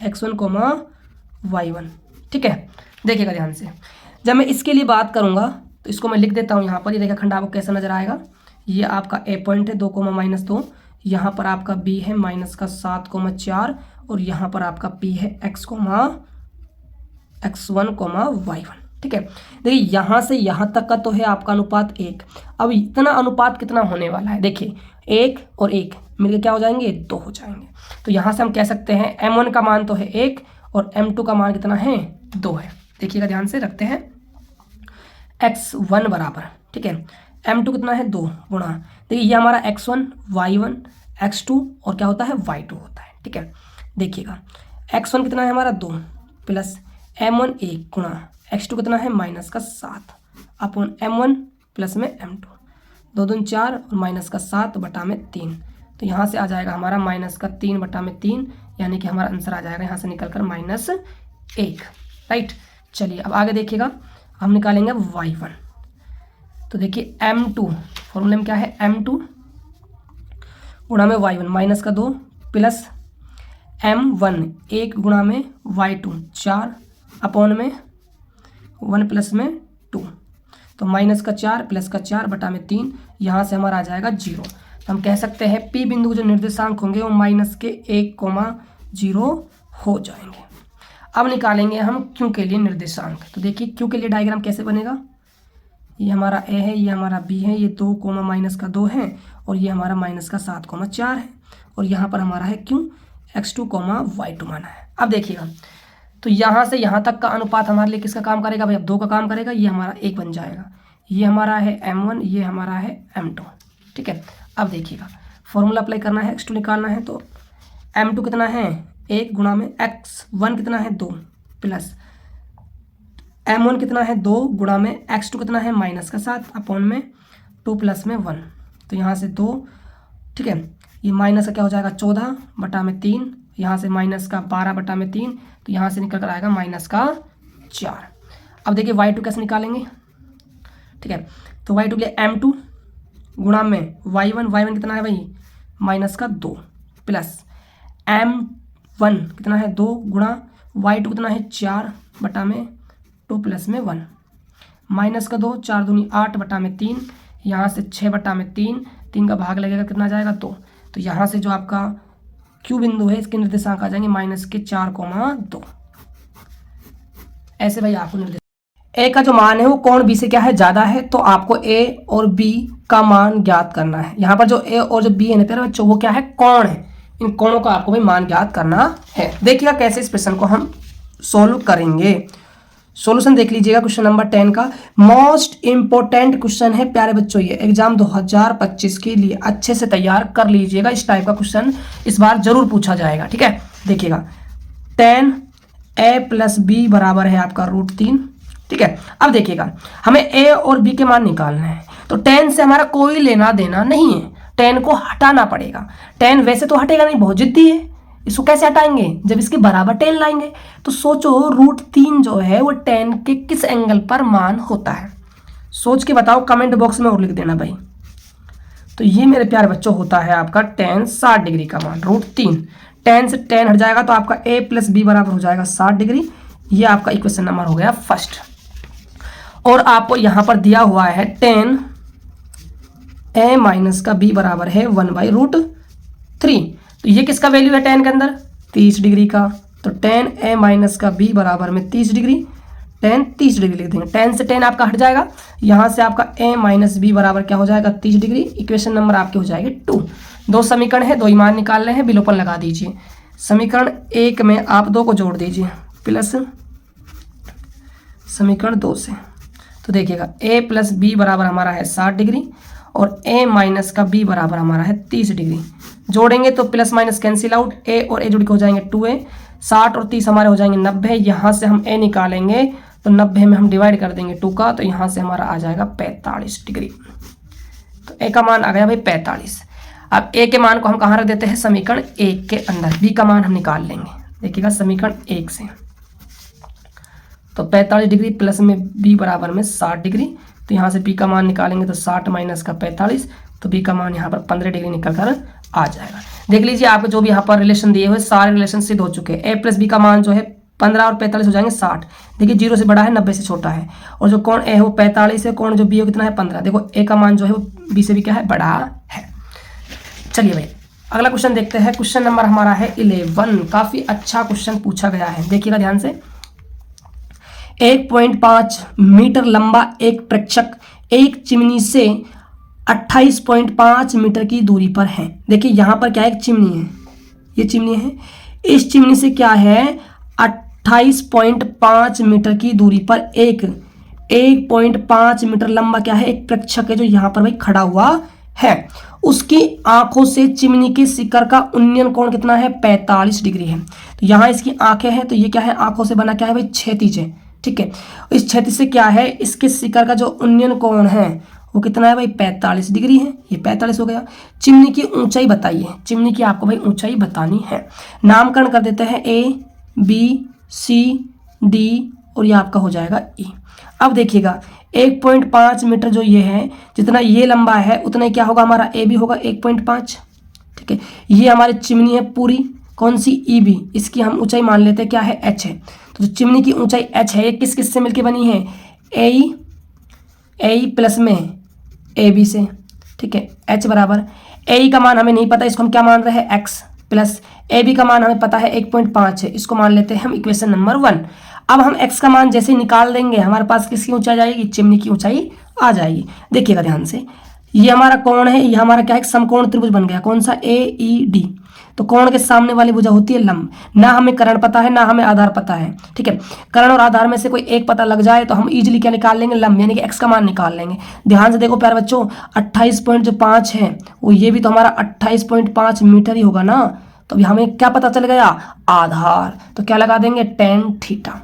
x1, y1, ठीक है। देखिएगा ध्यान से, जब मैं इसके लिए बात करूँगा तो इसको मैं लिख देता हूँ यहाँ पर, ये रेखाखंड आपको कैसा नजर आएगा, ये आपका A पॉइंट है 2, -2, यहाँ पर आपका B है -7, और यहाँ पर आपका P है x1, y1, ठीक है। देखिए यहाँ से यहाँ तक का तो है आपका अनुपात 1। अब इतना अनुपात कितना होने वाला है, देखिए 1 और 1 मिलकर क्या हो जाएंगे, 2 हो जाएंगे। तो यहाँ से हम कह सकते हैं m1 का मान तो है 1 और m2 का मान कितना है, 2 है। देखिएगा ध्यान से, रखते हैं x1 बराबर, ठीक है, m2 कितना है 2 गुणा, देखिए ये हमारा x1 y1 x2 और क्या होता है y2 होता है, ठीक है। देखिएगा x1 कितना है हमारा 2 प्लस m1 1 गुणा x2 कितना है -7 अपॉन m1 प्लस में m2, 2 दूनी 4 और -7 बटा में 3, तो यहाँ से आ जाएगा हमारा -3 बटा में 3, यानी कि हमारा आंसर आ जाएगा यहाँ से निकल कर -1, राइट। चलिए अब आगे देखिएगा, हम निकालेंगे y1। तो देखिए m2 फॉर्मूले में क्या है, m2 गुणा में y1 -2 प्लस m1 1 गुणा में y2 4 अपॉन में 1 प्लस में 2, तो -4 प्लस 4 बटा में 3, यहाँ से हमारा आ जाएगा 0। तो हम कह सकते हैं P बिंदु के जो निर्देशांक होंगे वो -1,0 हो जाएंगे। अब निकालेंगे हम Q के लिए निर्देशांक। तो देखिए Q के लिए डायग्राम कैसे बनेगा, ये हमारा A है, ये हमारा B है, ये 2, -2 है और ये हमारा -7,4 है, और यहाँ पर हमारा है Q x2, y2 माना है। अब देखिएगा तो यहाँ से यहाँ तक का अनुपात हमारे लिए किसका काम करेगा भाई, अब 2 का काम करेगा, ये हमारा 1 बन जाएगा, ये हमारा है m1, ये हमारा है m2, ठीक है। अब देखिएगा फॉर्मूला अप्लाई करना है, x2 निकालना है, तो m2 कितना है 1 गुणा में x1 कितना है 2 प्लस m1 कितना है 2 गुणा में x2 कितना है -7 अपॉन में 2 प्लस में 1, तो यहाँ से 2, ठीक है, ये माइनस का क्या हो जाएगा 14 बटा में 3, यहाँ से -12 बटा में 3, तो यहाँ से निकल कर आएगा -4। अब देखिए y2 कैसे निकालेंगे, ठीक है। तो y2 के लिए m2 गुणा में y1 कितना है भाई -2 प्लस m1 कितना है 2 गुणा y2 कितना है 4 बटा में 2 प्लस में 1, -2 4 दूनी 8 बटा में 3, यहाँ से 6 बटा में 3 का भाग लगेगा कितना जाएगा 2, तो यहाँ से जो आपका Q बिंदु है इसके निर्देशांक आ जाएंगे -4,2। ऐसे भाई आपको निर्देश A का जो मान है वो कोण B से क्या है ज़्यादा है, तो आपको A और B का मान ज्ञात करना है। यहाँ पर जो A और जो B है ना प्यारे बच्चों, वो क्या है कोण है, इन कोणों का आपको भाई मान ज्ञात करना है। देखिएगा कैसे इस प्रश्न को हम सोल्व करेंगे। सॉल्यूशन देख लीजिएगा क्वेश्चन नंबर 10 का, मोस्ट इंपोर्टेंट क्वेश्चन है प्यारे बच्चों, ये एग्जाम 2025 के लिए अच्छे से तैयार कर लीजिएगा। इस टाइप का क्वेश्चन इस बार जरूर पूछा जाएगा, ठीक है। देखिएगा tan a + b बराबर है आपका √3 ठीक है। अब देखिएगा हमें ए और बी के मान निकालना है, तो tan से हमारा कोई लेना देना नहीं है, tan को हटाना पड़ेगा। tan वैसे तो हटेगा नहीं, बहुत जिद्दी है, इसको कैसे हटाएंगे जब इसके बराबर tan लाएंगे। तो सोचो √3 जो है वो tan के किस एंगल पर मान होता है, सोच के बताओ, कमेंट बॉक्स में और लिख देना भाई। तो ये मेरे प्यारे बच्चों होता है आपका tan 60 डिग्री का मान, √3। tan से tan हट जाएगा तो आपका a + b बराबर हो जाएगा 60 डिग्री। ये आपका इक्वेशन नंबर हो गया फर्स्ट। और आपको यहाँ पर दिया हुआ है tan a - का b बराबर है 1/√3। तो ये किसका वैल्यू है tan के अंदर, 30 डिग्री का। तो tan a - का b बराबर में 30 डिग्री, tan 30 डिग्री लिख देंगे। tan से tan आपका हट जाएगा, यहाँ से आपका a - b बराबर क्या हो जाएगा 30 डिग्री। इक्वेशन नंबर आपके हो जाएगी 2। दो समीकरण है, दो ही मान निकाल रहे हैं, विलोपन लगा दीजिए। समीकरण 1 में आप 2 को जोड़ दीजिए प्लस समीकरण 2 से। तो देखिएगा a + b बराबर हमारा है 60 डिग्री और a - का b बराबर हमारा है 30 डिग्री। जोड़ेंगे तो plus minus cancel out, a और a जुड़ के हो जाएंगे 2a। 60 और 30 हमारे हो जाएंगे 90। यहाँ से हम a निकालेंगे तो 90 में हम डिवाइड कर देंगे 2 का, तो यहाँ से हमारा आ जाएगा 45 डिग्री। तो a का मान आ गया भाई 45। अब a के मान को हम कहाँ रख देते हैं, समीकरण 1 के अंदर। b का मान हम निकाल लेंगे, देखिएगा समीकरण 1 से। तो 45 डिग्री प्लस में b बराबर में 60 डिग्री। तो यहाँ से b का मान निकालेंगे तो 60 - का 45, तो b का मान यहाँ पर 15 डिग्री निकल कर आ जाएगा। देख लीजिए आपको जो भी यहाँ पर रिलेशन दिए हुए सारे रिलेशन सिद्ध हो चुके हैं। a + b का मान जो है 15 और 45 हो जाएंगे 60। देखिए 0 से बड़ा है, 90 से छोटा है। और जो कोण a है वो 45 है, कोण जो b है कितना है 15। देखो a का मान जो है वो b से भी क्या है, बड़ा है। चलिए भाई अगला क्वेश्चन देखते हैं। क्वेश्चन नंबर हमारा है 11। काफी अच्छा क्वेश्चन पूछा गया है, देखिएगा ध्यान से। 1.5 मीटर लंबा एक प्रेक्षक एक चिमनी से 28.5 मीटर की दूरी पर है। देखिए यहाँ पर क्या है, एक चिमनी है, ये चिमनी है। इस चिमनी से क्या है 28.5 मीटर की दूरी पर 1.5 मीटर लंबा क्या है, एक प्रेक्षक है जो यहाँ पर भाई खड़ा हुआ है। उसकी आंखों से चिमनी के शिखर का उन्नयन कोण कितना है, 45 डिग्री है। तो यहाँ इसकी आंखें हैं, तो ये क्या है, आंखों से बना क्या है भाई, क्षैतिज है। ठीक है, इस क्षैतिज से क्या है, इसके शिखर का जो उन्नयन कोण है वो कितना है भाई, 45 डिग्री है। ये 45 हो गया। चिमनी की ऊंचाई बताइए, चिमनी की आपको भाई ऊंचाई बतानी है। नामकरण कर देते हैं A B C D और ये आपका हो जाएगा E। अब देखिएगा 1.5 मीटर जो ये है, जितना ये लंबा है उतना ही क्या होगा हमारा A भी होगा 1.5। ठीक है, ये हमारी चिमनी है पूरी, कौन सी EB, इसकी हम ऊंचाई मान लेते हैं क्या है, H है। तो जो चिमनी की ऊंचाई H है ये किस किस से मिलकर बनी है, AE प्लस में AB से। ठीक है, H बराबर AE का मान हमें नहीं पता, इसको हम क्या मान रहे हैं X, प्लस AB का मान हमें पता है 1.5 है, इसको मान लेते हैं हम इक्वेशन नंबर 1। अब हम x का मान जैसे निकाल देंगे हमारे पास किसकी ऊंचाई आ जाएगी, चिमनी की ऊंचाई आ जाएगी। देखिएगा ध्यान से, ये हमारा कोण है, ये हमारा क्या है, समकोण त्रिभुज बन गया, कौन सा, AED। तो कोण के सामने वाली भुजा होती है लंब। ना हमें कर्ण पता है ना हमें आधार पता है। ठीक है, कर्ण और आधार में से कोई एक पता लग जाए तो हम इजीली क्या निकाल लेंगे, लंब, यानी कि x का मान निकाल लेंगे। ध्यान से देखो प्यारे बच्चों, 28.5 है वो, ये भी तो हमारा 28.5 मीटर ही होगा ना। तो हमें क्या पता चल गया, आधार। तो क्या लगा देंगे, tan थीटा,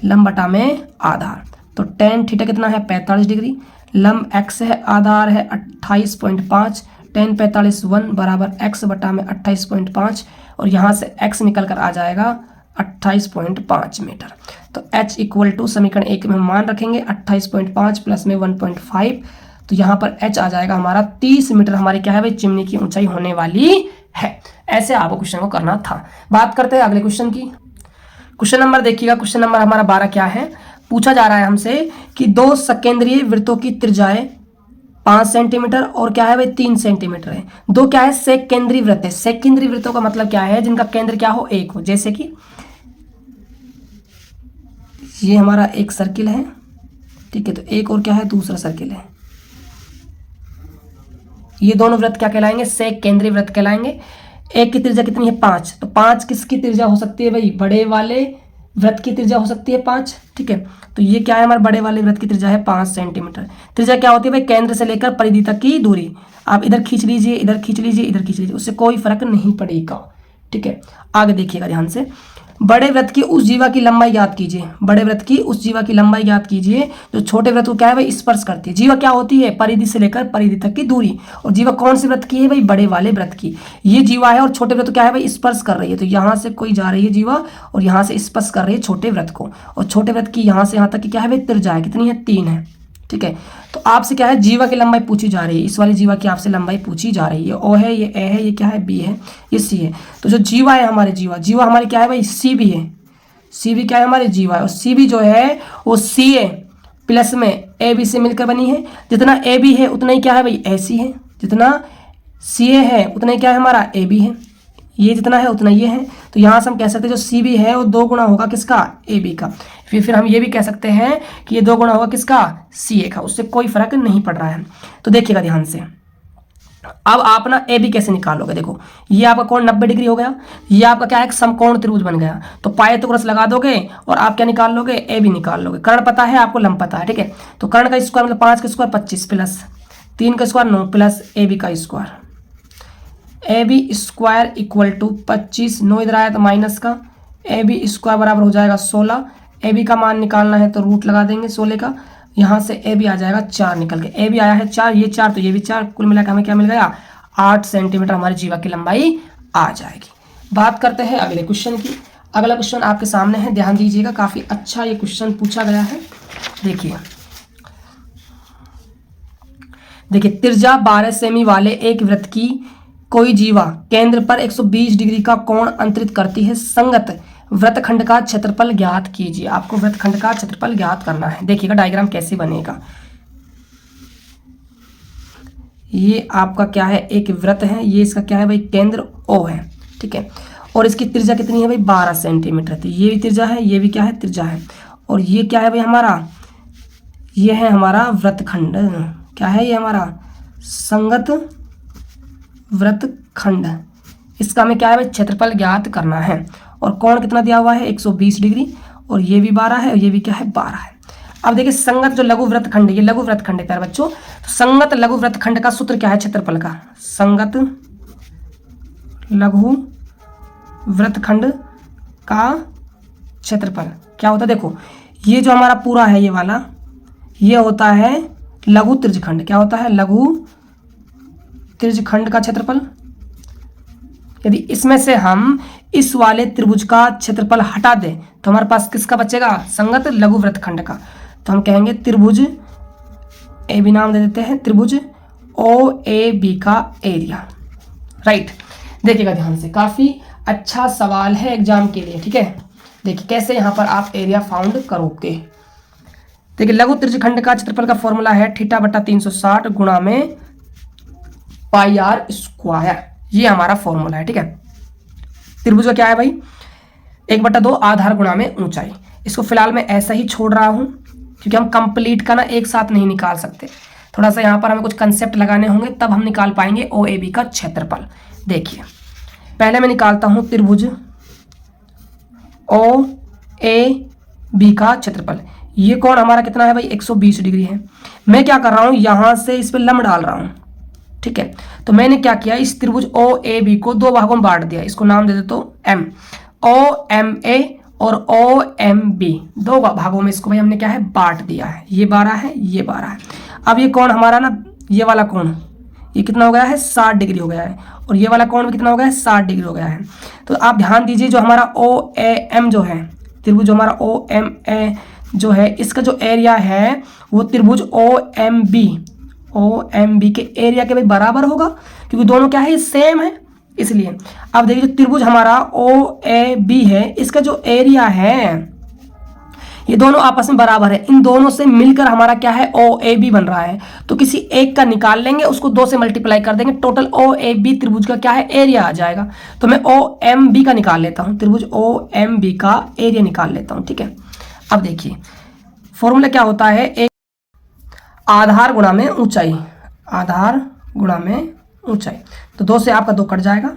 लंब बटा में आधार। तो tan थीटा कितना है, 45 डिग्री। लंब x है, आधार है 28.5, tan 45 1 बराबर x बटा में 28.5, और यहाँ से x निकल कर आ जाएगा 28.5 मीटर। तो h इक्वल टू समीकरण 1 में हम मान रखेंगे 28.5 प्लस में 1.5, तो यहाँ पर h आ जाएगा हमारा 30 मीटर। हमारी क्या है भाई, चिमनी की ऊंचाई होने वाली है। ऐसे आपको क्वेश्चन को करना था। बात करते हैं अगले क्वेश्चन की। क्वेश्चन नंबर देखिएगा, क्वेश्चन नंबर हमारा 12 क्या है, पूछा जा रहा है हमसे कि दो सकेंद्रीय वृत्तों की त्रिज्याएं 5 सेंटीमीटर और क्या है भाई 3 सेंटीमीटर है। दो क्या है, सेकेंद्रीय वृत्त है। सेकेंद्रीय वृत्तों का मतलब क्या है, जिनका केंद्र क्या हो, एक हो। जैसे कि ये हमारा एक सर्किल है, ठीक है, तो एक और क्या है, दूसरा सर्किल है। ये दोनों वृत्त क्या कहलाएंगे, सेकेंद्रीय वृत्त कहलाएंगे। एक की त्रिज्या कितनी है, 5। तो 5 किसकी त्रिज्या हो सकती है भाई, बड़े वाले वृत्त की त्रिज्या हो सकती है 5। ठीक है, तो ये क्या है, हमारे बड़े वाले वृत्त की त्रिज्या है 5 सेंटीमीटर। त्रिज्या क्या होती है भाई, केंद्र से लेकर परिधि तक की दूरी। आप इधर खींच लीजिए, इधर खींच लीजिए, इधर खींच लीजिए, उससे कोई फर्क नहीं पड़ेगा। ठीक है, आगे देखिएगा ध्यान से। बड़े वृत्त की उस जीवा की लंबाई ज्ञात कीजिए। बड़े वृत्त की उस जीवा की लंबाई ज्ञात कीजिए जो छोटे वृत्त को क्या है भाई स्पर्श करती है। जीवा क्या होती है? परिधि से लेकर परिधि तक की दूरी। और जीवा कौन से वृत्त की है भाई? बड़े वाले वृत्त की। ये जीवा है और छोटे वृत्त क्या है भाई? स्पर्श कर रही है। तो यहाँ से कोई जा रही है जीवा और यहाँ से स्पर्श कर रही है छोटे वृत्त को, और छोटे वृत्त की यहाँ से यहाँ तक की क्या है भाई? त्रिज्या है। कितनी है? 3 है। ठीक है, तो आपसे क्या है? जीवा की लंबाई पूछी जा रही है। इस वाली जीवा की आपसे लंबाई पूछी जा रही है। ओ है, ये ए है, ये क्या है? बी है, ये सी है। तो जो जीवा है हमारे जीवा हमारी क्या है भाई? सी बी है। सी बी क्या है? हमारी जीवा है। और सी बी जो है वो सी ए प्लस में ए बी से मिलकर बनी है। जितना ए बी है उतना ही क्या है भाई? ए सी है। जितना सी ए है उतना ही क्या है? हमारा ए बी है। ये जितना है उतना ये है। तो यहाँ से हम कह सकते हैं जो सी बी है वो 2 गुना होगा किसका? ए बी का। फिर हम ये भी कह सकते हैं कि ये 2 गुना होगा किसका? सी ए का। उससे कोई फर्क नहीं पड़ रहा है। तो देखिएगा ध्यान से, अब आप ना ए बी कैसे निकालोगे? देखो, ये आपका कोण 90 डिग्री हो गया। ये आपका क्या है? एक समकोण त्रिभुज बन गया। तो पाइथागोरस लगा दोगे और आप क्या निकाल लोगे? ए बी निकाल लोगे। कर्ण पता है आपको, लंब पता है। ठीक है, तो कर्ण का स्क्वायर मतलब 5 का स्क्वायर 25 प्लस 3 का स्क्वायर 9 प्लस ए बी का square. A B square equal to 25, 9 इधर आया तो माइनस का, ए बी स्क्वायर बराबर हो जाएगा 16। ए बी का मान निकालना है तो रूट लगा देंगे 16 का। यहाँ से ए बी आ जाएगा 4 निकल के। ए बी आया है 4, ये 4 तो ये भी 4, कुल मिलाकर हमें क्या मिल गया? 8 सेंटीमीटर हमारी जीवा की लंबाई आ जाएगी। बात करते हैं अगले क्वेश्चन की। अगला क्वेश्चन आपके सामने है, ध्यान दीजिएगा, काफ़ी अच्छा ये क्वेश्चन पूछा गया है। देखिए, त्रिज्या 12 सेमी वाले एक वृत्त की कोई जीवा केंद्र पर 120 डिग्री का कोण अंतरित करती है। संगत वृत्तखंड का क्षेत्रफल ज्ञात कीजिए। आपको वृत्तखंड का क्षेत्रफल ज्ञात करना है। देखिएगा डायग्राम कैसे बनेगा। ये आपका क्या है? एक वृत्त है। ये इसका क्या है भाई? केंद्र O है। ठीक है, और इसकी त्रिज्या कितनी है भाई? 12 सेंटीमीटर। तो ये भी त्रिज्या है, ये भी क्या है? त्रिज्या है। और ये क्या है भाई हमारा? ये है हमारा वृत्तखंड। क्या है ये? हमारा संगत वृत्तखंड। इसका हमें क्या है भाई? क्षेत्रफल ज्ञात करना है। और कोण कितना दिया हुआ है? 120 डिग्री। और ये भी 12 है और ये भी क्या है? 12 है। अब देखिए, संगत जो लघु वृत्तखंड, ये लघु वृत्तखंड है प्यारे बच्चों। तो संगत लघु वृत्तखंड का सूत्र क्या है क्षेत्रफल का? संगत लघु वृत्तखंड का क्षेत्रफल क्या होता है? देखो, ये जो हमारा पूरा है ये वाला, ये होता है लघु त्रिज्यखंड। क्या होता है? लघु त्रिज्यखंड का क्षेत्रफल। यदि इसमें से हम इस वाले त्रिभुज का क्षेत्रफल हटा दें तो हमारे पास किसका बचेगा? संगत लघु वृत्तखंड का। तो हम कहेंगे त्रिभुज ए बी, नाम दे देते हैं त्रिभुज ओ ए बी का एरिया। राइट, देखिएगा ध्यान से, काफी अच्छा सवाल है एग्जाम के लिए। ठीक है, देखिए कैसे यहाँ पर आप एरिया फाउंड करोगे। देखिए, लघु त्रिज्यखंड का क्षेत्रफल का फॉर्मूला है थीटा बटा 360 गुणा में पाई आर स्क्वायर। ये हमारा फॉर्मूला है। ठीक है, त्रिभुज का क्या है भाई? 1/2 आधार गुणा में ऊंचाई। इसको फिलहाल मैं ऐसा ही छोड़ रहा हूं क्योंकि हम कंप्लीट का ना एक साथ नहीं निकाल सकते। थोड़ा सा यहाँ पर हमें कुछ कंसेप्ट लगाने होंगे, तब हम निकाल पाएंगे ओ ए बी का क्षेत्रफल। देखिए, पहले मैं निकालता हूं त्रिभुज ओ ए बी का क्षेत्रफल। ये कोण हमारा कितना है भाई? 120 डिग्री है। मैं क्या कर रहा हूं? यहां से इस पर लंब डाल रहा हूं। ठीक है, तो मैंने क्या किया? इस त्रिभुज ओ ए बी को 2 भागों में बांट दिया। इसको नाम दे देता हूं एम, ओ एम ए और ओ एम बी। 2 भागों में इसको भाई हमने क्या है? बांट दिया है। ये 12 है, ये 12 है। अब ये कोण हमारा ना, ये वाला कोण ये कितना हो गया है? 60 डिग्री हो गया है। और ये वाला कोण भी कितना हो गया है? 60 डिग्री हो गया है। तो आप ध्यान दीजिए, जो हमारा ओ ए एम जो है त्रिभुज, जो हमारा ओ एम ए जो है, इसका जो एरिया है वो त्रिभुज ओ एम बी के एरिया के भाई बराबर होगा, क्योंकि दोनों क्या है? ये सेम है, इसलिए। अब देखिए, जो त्रिभुज हमारा ओ ए बी है, इसका जो एरिया है ये दोनों आपस में बराबर है। इन दोनों से मिलकर हमारा क्या है? ओ ए बी बन रहा है। तो किसी एक का निकाल लेंगे, उसको 2 से मल्टीप्लाई कर देंगे, टोटल ओ ए बी त्रिभुज का क्या है? एरिया आ जाएगा। तो मैं ओ एम बी का निकाल लेता हूं, त्रिभुज ओ एम बी का एरिया निकाल लेता हूं। ठीक है, अब देखिए फॉर्मूला क्या होता है? एक आधार गुणा में ऊंचाई, आधार गुणा में ऊंचाई। तो 2 से आपका 2 कट जाएगा,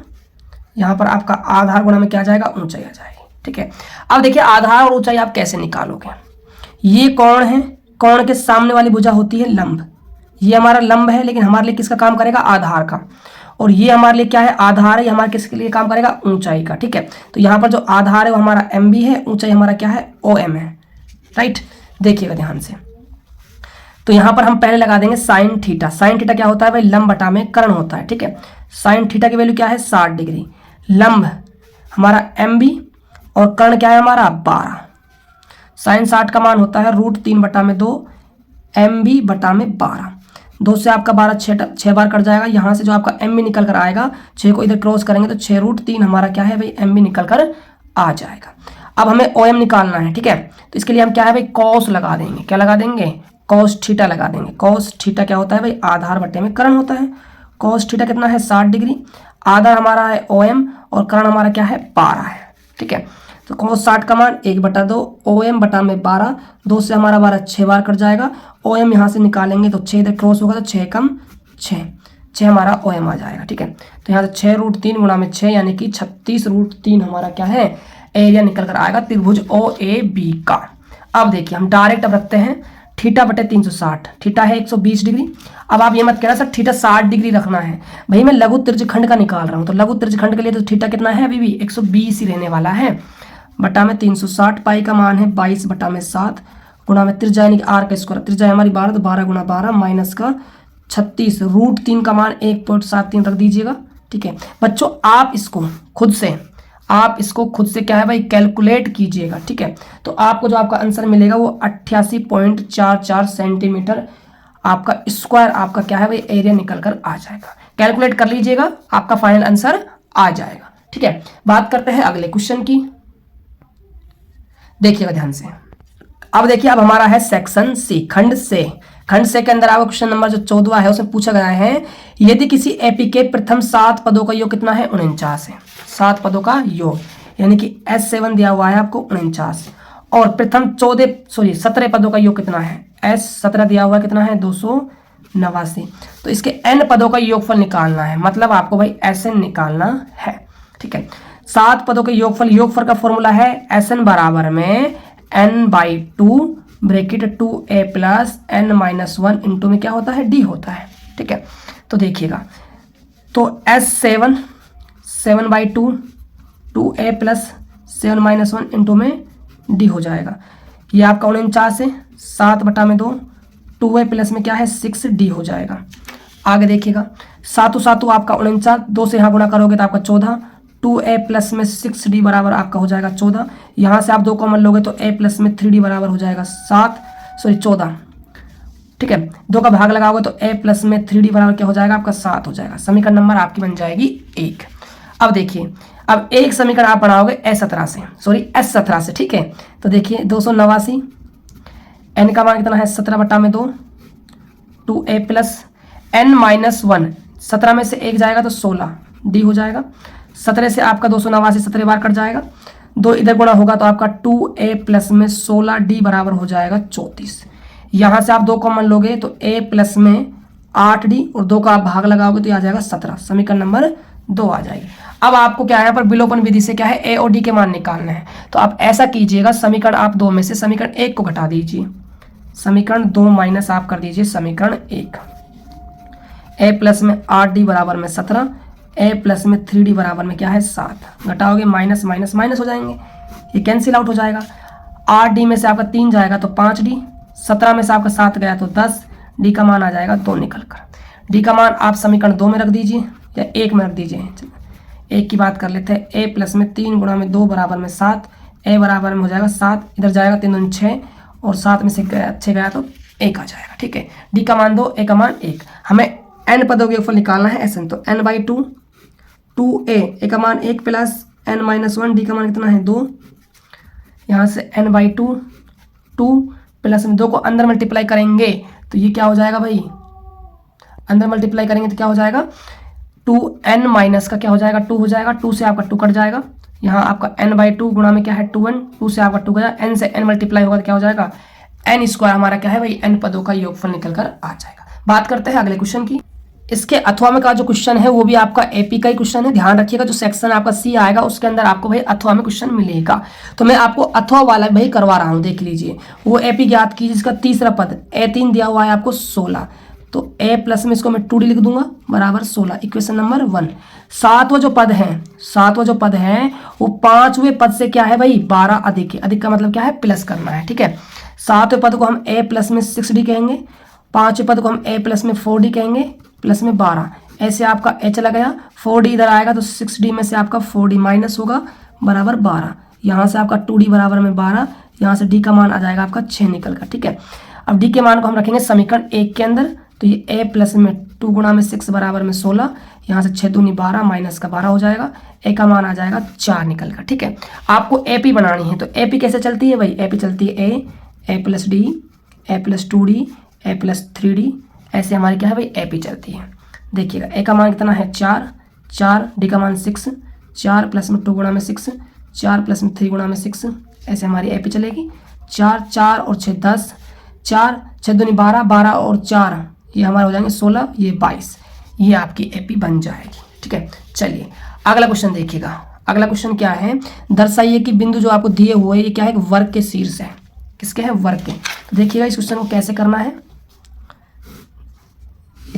यहाँ पर आपका आधार गुणा में क्या आ जाएगा? ऊंचाई आ जाएगी। ठीक है, अब देखिए आधार और ऊंचाई आप कैसे निकालोगे? ये कोण है, कोण के सामने वाली भुजा होती है लंब। ये हमारा लंब है, लेकिन हमारे लिए किसका काम करेगा? आधार का। और ये हमारे लिए क्या है, आधार है, ये हमारे किसके लिए काम करेगा, ऊंचाई का। ठीक है, तो यहाँ पर जो आधार है वो हमारा एम बी है, ऊंचाई हमारा क्या है, ओ एम है। राइट, देखिएगा ध्यान से। तो यहाँ पर हम पहले लगा देंगे साइन थीटा। साइन थीटा क्या होता है भाई, लंब बटा में कर्ण होता है। ठीक है, साइन थीटा की वैल्यू क्या है, 60 डिग्री। लंब हमारा एम बी और कर्ण क्या है हमारा 12। साइन 60 का मान होता है √3/2 एम बी बटा में 12। 2 से आपका 12 छः बार कट जाएगा। यहाँ से जो आपका एम बी निकल कर आएगा, 6 को इधर क्रॉस करेंगे तो 6√3 हमारा क्या है भाई, एम बी निकल कर आ जाएगा। अब हमें ओ एम निकालना है। ठीक है, तो इसके लिए हम क्या है भाई, कॉस लगा देंगे। क्या लगा देंगे, कॉस थीटा लगा देंगे। कॉस थीटा क्या होता है भाई, आधार बटे में कर्ण होता है। कॉस थीटा कितना है, 60 डिग्री। आधार हमारा है ओ एम और कर्ण हमारा क्या है, 12 है। ठीक है, तो कॉस 60 का मान 1/2 ओ एम बटा में 12। 2 से हमारा 12 6 बार कट जाएगा। ओ एम यहाँ से निकालेंगे तो 6 इधर क्रॉस होगा तो 6 कम 6 हमारा ओ एम आ जाएगा। ठीक है, तो यहाँ से 6√3 गुणा में 6 यानी कि 36√3 हमारा क्या है, एरिया निकल कर आएगा त्रिभुज ओ ए बी का। अब देखिए हम डायरेक्ट अब रखते हैं थीटा बटे 360। थीटा है 120 डिग्री। अब आप ये मत कहना सर थीटा 60 डिग्री रखना है, भाई मैं लघु त्रिज्यखंड का निकाल रहा हूँ। तो लघु त्रिज्यखंड के लिए तो थीटा कितना है, अभी भी 120 ही रहने वाला है। बटा में 360, पाई का मान है 22 बटा में 7 गुणा में त्रिज्या यानी कि आर का स्क्वायर, त्रिज्या हमारी 12 तो 12 गुणा 12 माइनस का 36, √3 का मान 1.73 रख दीजिएगा। ठीक है बच्चों, आप इसको खुद से क्या है भाई, कैलकुलेट कीजिएगा। ठीक है, तो आपको जो आपका आंसर मिलेगा वो 88.44 सेंटीमीटर आपका स्क्वायर आपका क्या है भाई, एरिया निकल कर आ जाएगा। कैलकुलेट कर लीजिएगा, आपका फाइनल आंसर आ जाएगा। ठीक है, बात करते हैं अगले क्वेश्चन की। देखिएगा ध्यान से। अब देखिए, अब हमारा है सेक्शन सी, खंड से के अंदर आपका क्वेश्चन नंबर जो 14 है उसमें पूछा गया है, यदि किसी एपी के प्रथम 7 पदों का योग कितना है, 49 है। 7 पदों का योग यानी कि S7 दिया हुआ है आपको 49, और प्रथम 17 पदों का योग कितना है, S17 दिया हुआ है कितना है, 289। तो इसके n पदों का योगफल निकालना है, मतलब आपको भाई Sn निकालना है। ठीक है, 7 पदों के योगफल का फॉर्मूला है Sn बराबर में n/2 bracket 2a plus n-1 into में क्या होता है, d होता है। ठीक है, तो देखिएगा, तो S7 7/2 2a प्लस 7-1 इंटू में d हो जाएगा। ये आपका 49 है, 7 बटा में 2 2a प्लस में क्या है 6d हो जाएगा। आगे देखिएगा, 7 आपका 49, 2 से यहाँ गुणा करोगे तो आपका 14, 2a प्लस में 6d बराबर आपका हो जाएगा 14। यहाँ से आप 2 कॉमन लोगे तो a प्लस में 3d बराबर हो जाएगा 14। ठीक है, 2 का भाग लगाओगे तो a प्लस में 3d बराबर क्या हो जाएगा आपका 7 हो जाएगा। समीकरण नंबर आपकी बन जाएगी 1। अब देखिए, अब एक समीकरण आप बनाओगे S17 से। ठीक है, तो देखिए 289, n का मान कितना है 17 बटा में 2 2a प्लस n-1, 17 में से 1 जाएगा तो 16d हो जाएगा। 17 से आपका 289 17 बार कट जाएगा, 2 इधर गुणा होगा तो आपका 2a प्लस में 16d बराबर हो जाएगा 34। यहाँ से आप 2 कॉमन लोगे तो a प्लस में 8d और 2 का आप भाग लगाओगे तो ये आ जाएगा 17। समीकरण नंबर 2 आ जाएगी। अब आपको क्या है, यहाँ पर विलोपन विधि से क्या है, a और d के मान निकालना है। तो आप ऐसा कीजिएगा, समीकरण आप 2 में से समीकरण 1 को घटा दीजिए, समीकरण 2 माइनस आप कर दीजिए समीकरण 1। a प्लस में 8d बराबर में 17, a प्लस में 3d बराबर में क्या है 7। घटाओगे माइनस माइनस माइनस हो जाएंगे, ये कैंसिल आउट हो जाएगा। 8d में से आपका 3 जाएगा तो 5d, 17 में से आपका 7 गया तो 10, d का मान आ जाएगा 2 निकल कर। d का मान आप समीकरण 2 में रख दीजिए या 1 में रख दीजिए। 1 की बात कर लेते हैं, a प्लस में 3 गुणा में 2 बराबर में 7, a बराबर में हो जाएगा 7, इधर जाएगा 3 दूनी 6 और 7 में से 6 गया तो 1 आ जाएगा। ठीक है, d का मान 2, a का मान 1। हमें n पदों के योगफल निकालना है Sn, तो n/2 2a का मान 1 प्लस n-1, d का मान कितना है 2। यहाँ से n/2 2 प्लस में 2 को अंदर मल्टीप्लाई करेंगे तो ये क्या हो जाएगा भाई, अंदर मल्टीप्लाई करेंगे तो क्या हो जाएगा 2n माइनस का क्या हो जाएगा 2 हो जाएगा। 2 से आपका 2 कट जाएगा, यहाँ आपका n/2 गुणा में क्या है 2n, 2 से आपका 2 गया, n से n मल्टीप्लाई होगा तो क्या हो जाएगा n स्क्वायर हमारा क्या है भाई n पदों का योगफल निकल कर आ जाएगा। बात करते हैं अगले क्वेश्चन की। इसके अथवा में का जो क्वेश्चन है वो भी आपका एपी का ही क्वेश्चन है। ध्यान रखिएगा, जो सेक्शन आपका सी आएगा उसके अंदर आपको भाई अथवा में क्वेश्चन मिलेगा। तो मैं आपको अथवा वाला भाई करवा रहा हूँ, देख लीजिए। वो एपी ज्ञात कीजिए, जिसका तीसरा पद A3 दिया हुआ है आपको 16, तो a प्लस में इसको मैं 2d लिख दूंगा बराबर 16, इक्वेशन नंबर 1। सातवां जो पद है वो पांचवें पद से क्या है भाई 12 अधिक है। अधिक का मतलब क्या है प्लस करना है, ठीक है। सातवें पद को हम a प्लस में 6d कहेंगे, पांचवें पद को हम a प्लस में 4d कहेंगे, प्लस में 12। ऐसे आपका a चला गया, 4d इधर आएगा तो 6d में से आपका 4d माइनस होगा बराबर 12। यहाँ से आपका 2d बराबर में 12, यहाँ से d का मान आ जाएगा आपका 6 निकल कर, ठीक है। अब d के मान को हम रखेंगे समीकरण 1 के अंदर, तो ये a प्लस में 2 गुणा में 6 बराबर में 16, यहाँ से 6 दूनी 12 माइनस का 12 हो जाएगा, a का मान आ जाएगा 4 निकल कर, ठीक है। आपको AP बनानी है, तो AP कैसे चलती है भाई, AP चलती है a plus d, a plus 2d, a plus 3d, ऐसे हमारी क्या है भाई AP चलती है। देखिएगा a का मान कितना है 4, d का मान 6, 4 प्लस में 2 गुणा में 6, 4 प्लस में 3 गुणा में 6, ऐसे हमारी AP चलेगी। 4 और 6 10, 4 6 दूनी 12, 12 और 4 ये हमारे हो जाएंगे 16, ये 22, ये आपकी AP बन जाएगी, ठीक है। चलिए अगला क्वेश्चन देखिएगा। अगला क्वेश्चन क्या है, दर्शाइए कि बिंदु जो आपको दिए हुए ये क्या है, वर्ग के शीर्ष है। किसके है, वर्ग के। तो देखिएगा इस क्वेश्चन को कैसे करना है।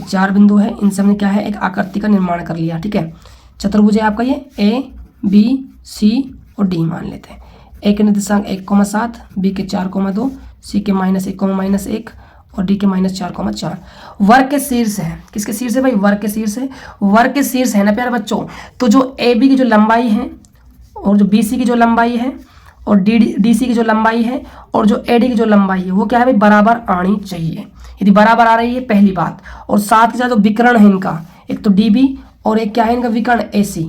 4 बिंदु है, इनसे हमने क्या है एक आकृति का निर्माण कर लिया, ठीक है। चतुर्भुज है आपका ये A B C और D मान लेते हैं। A के निर्देशांक 1,7, B के 4,2, C के -1,-1 और D के -4,4। वर्ग के शीर्ष है, किसके शीर्ष है भाई, वर्ग के शीर्ष है। वर्ग के शीर्ष है ना प्यारे बच्चों, तो जो AB की जो लंबाई है और जो BC की जो लंबाई है और DC की जो लंबाई है और जो AD की जो लंबाई है वो क्या है भाई बराबर आनी चाहिए। यदि बराबर आ रही है पहली बात, और साथ के साथ जो विकर्ण है इनका, एक तो DB और एक क्या है इनका विकर्ण AC।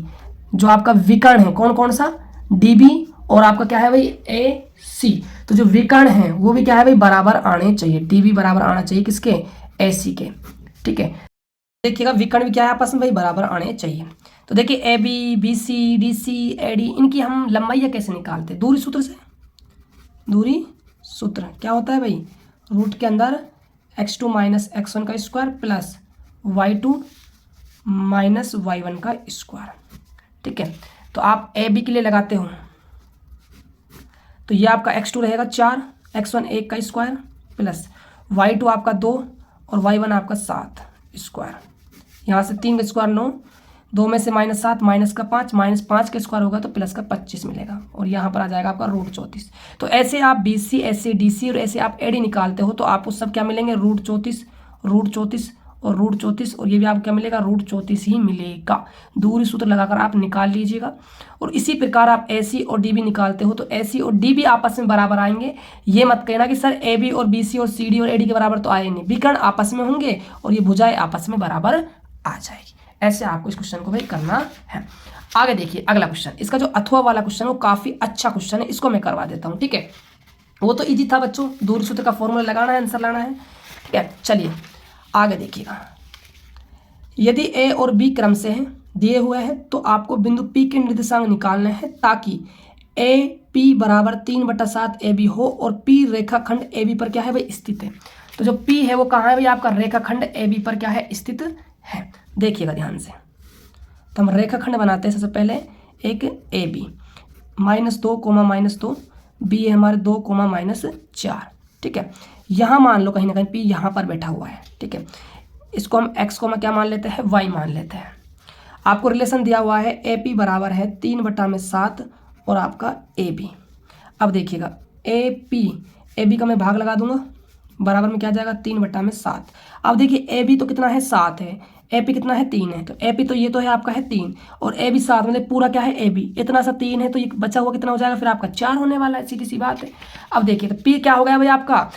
जो आपका विकर्ण है कौन कौन सा, DB और आपका क्या है भाई AC। तो जो विकर्ण है वो भी क्या है भाई बराबर आने चाहिए, DB बराबर आना चाहिए किसके, AC के, ठीक है। देखिएगा विकर्ण भी क्या है आपस में भाई बराबर आने चाहिए। तो देखिए AB BC DC AD इनकी हम लंबाई कैसे निकालते हैं, दूरी सूत्र से। दूरी सूत्र क्या होता है भाई, रूट के अंदर x2 माइनस x1 का square plus y2 minus y1 का स्क्वायर, ठीक है। तो आप AB के लिए लगाते हो तो ये आपका x2 रहेगा 4, x1 1 का स्क्वायर प्लस y2 आपका 2 और y1 आपका 7 स्क्वायर। यहाँ से 3 का स्क्वायर 9, 2 में से -7 माइनस का 5, -5 का स्क्वायर होगा तो प्लस का 25 मिलेगा और यहाँ पर आ जाएगा आपका रूट 34। तो ऐसे आप BC ऐसे DC और ऐसे आप AD निकालते हो तो आपको सब क्या मिलेंगे, रूट 34 और रूट 34 और ये भी आपको क्या मिलेगा, रूट 34 ही मिलेगा। दूरी सूत्र लगाकर आप निकाल लीजिएगा। और इसी प्रकार आप AC और DB निकालते हो तो AC और DB आपस में बराबर आएंगे। ये मत कहना कि सर AB और BC और CD और AD के बराबर तो आए नहीं, विकर्ण आपस में होंगे और ये भुजाएं आपस में बराबर आ जाएगी। ऐसे आपको इस क्वेश्चन को भाई करना है। आगे देखिए अगला क्वेश्चन, इसका जो अथवा वाला क्वेश्चन है वो काफ़ी अच्छा क्वेश्चन है, इसको मैं करवा देता हूँ, ठीक है। वो तो ईजी था बच्चों, दूरी सूत्र का फॉर्मूला लगाना है, आंसर लाना है, ठीक है। चलिए आगे देखिएगा, यदि A और B क्रम से हैं दिए हुए हैं तो आपको बिंदु P के निर्देशांक निकालने हैं ताकि AP बराबर 3/7 AB हो और P रेखाखंड AB पर क्या है भाई स्थित है। तो जो P है वो कहाँ है भाई, आपका रेखाखंड AB पर क्या है स्थित है। देखिएगा ध्यान से, तो हम रेखाखंड बनाते हैं। सबसे पहले एक AB -2, -2, B है हमारे 2, -4, ठीक है। यहाँ मान लो कहीं ना कहीं P यहाँ पर बैठा हुआ है, ठीक है। इसको हम x को क्या मान लेते हैं, y मान लेते हैं। आपको रिलेशन दिया हुआ है AP बराबर है 3/7 और आपका AB। अब देखिएगा AB का मैं भाग लगा दूंगा, बराबर में क्या जाएगा 3/7। अब देखिए AB तो कितना है 7 है, AP कितना है 3 है, तो AP तो ये तो है आपका है 3 और AB 7, मतलब पूरा क्या है AB इतना सा 3 है, तो ये बचा हुआ कितना हो जाएगा फिर आपका 4 होने वाला है, सीधी सी बात है। अब देखिए तो P क्या हो गया भाई आपका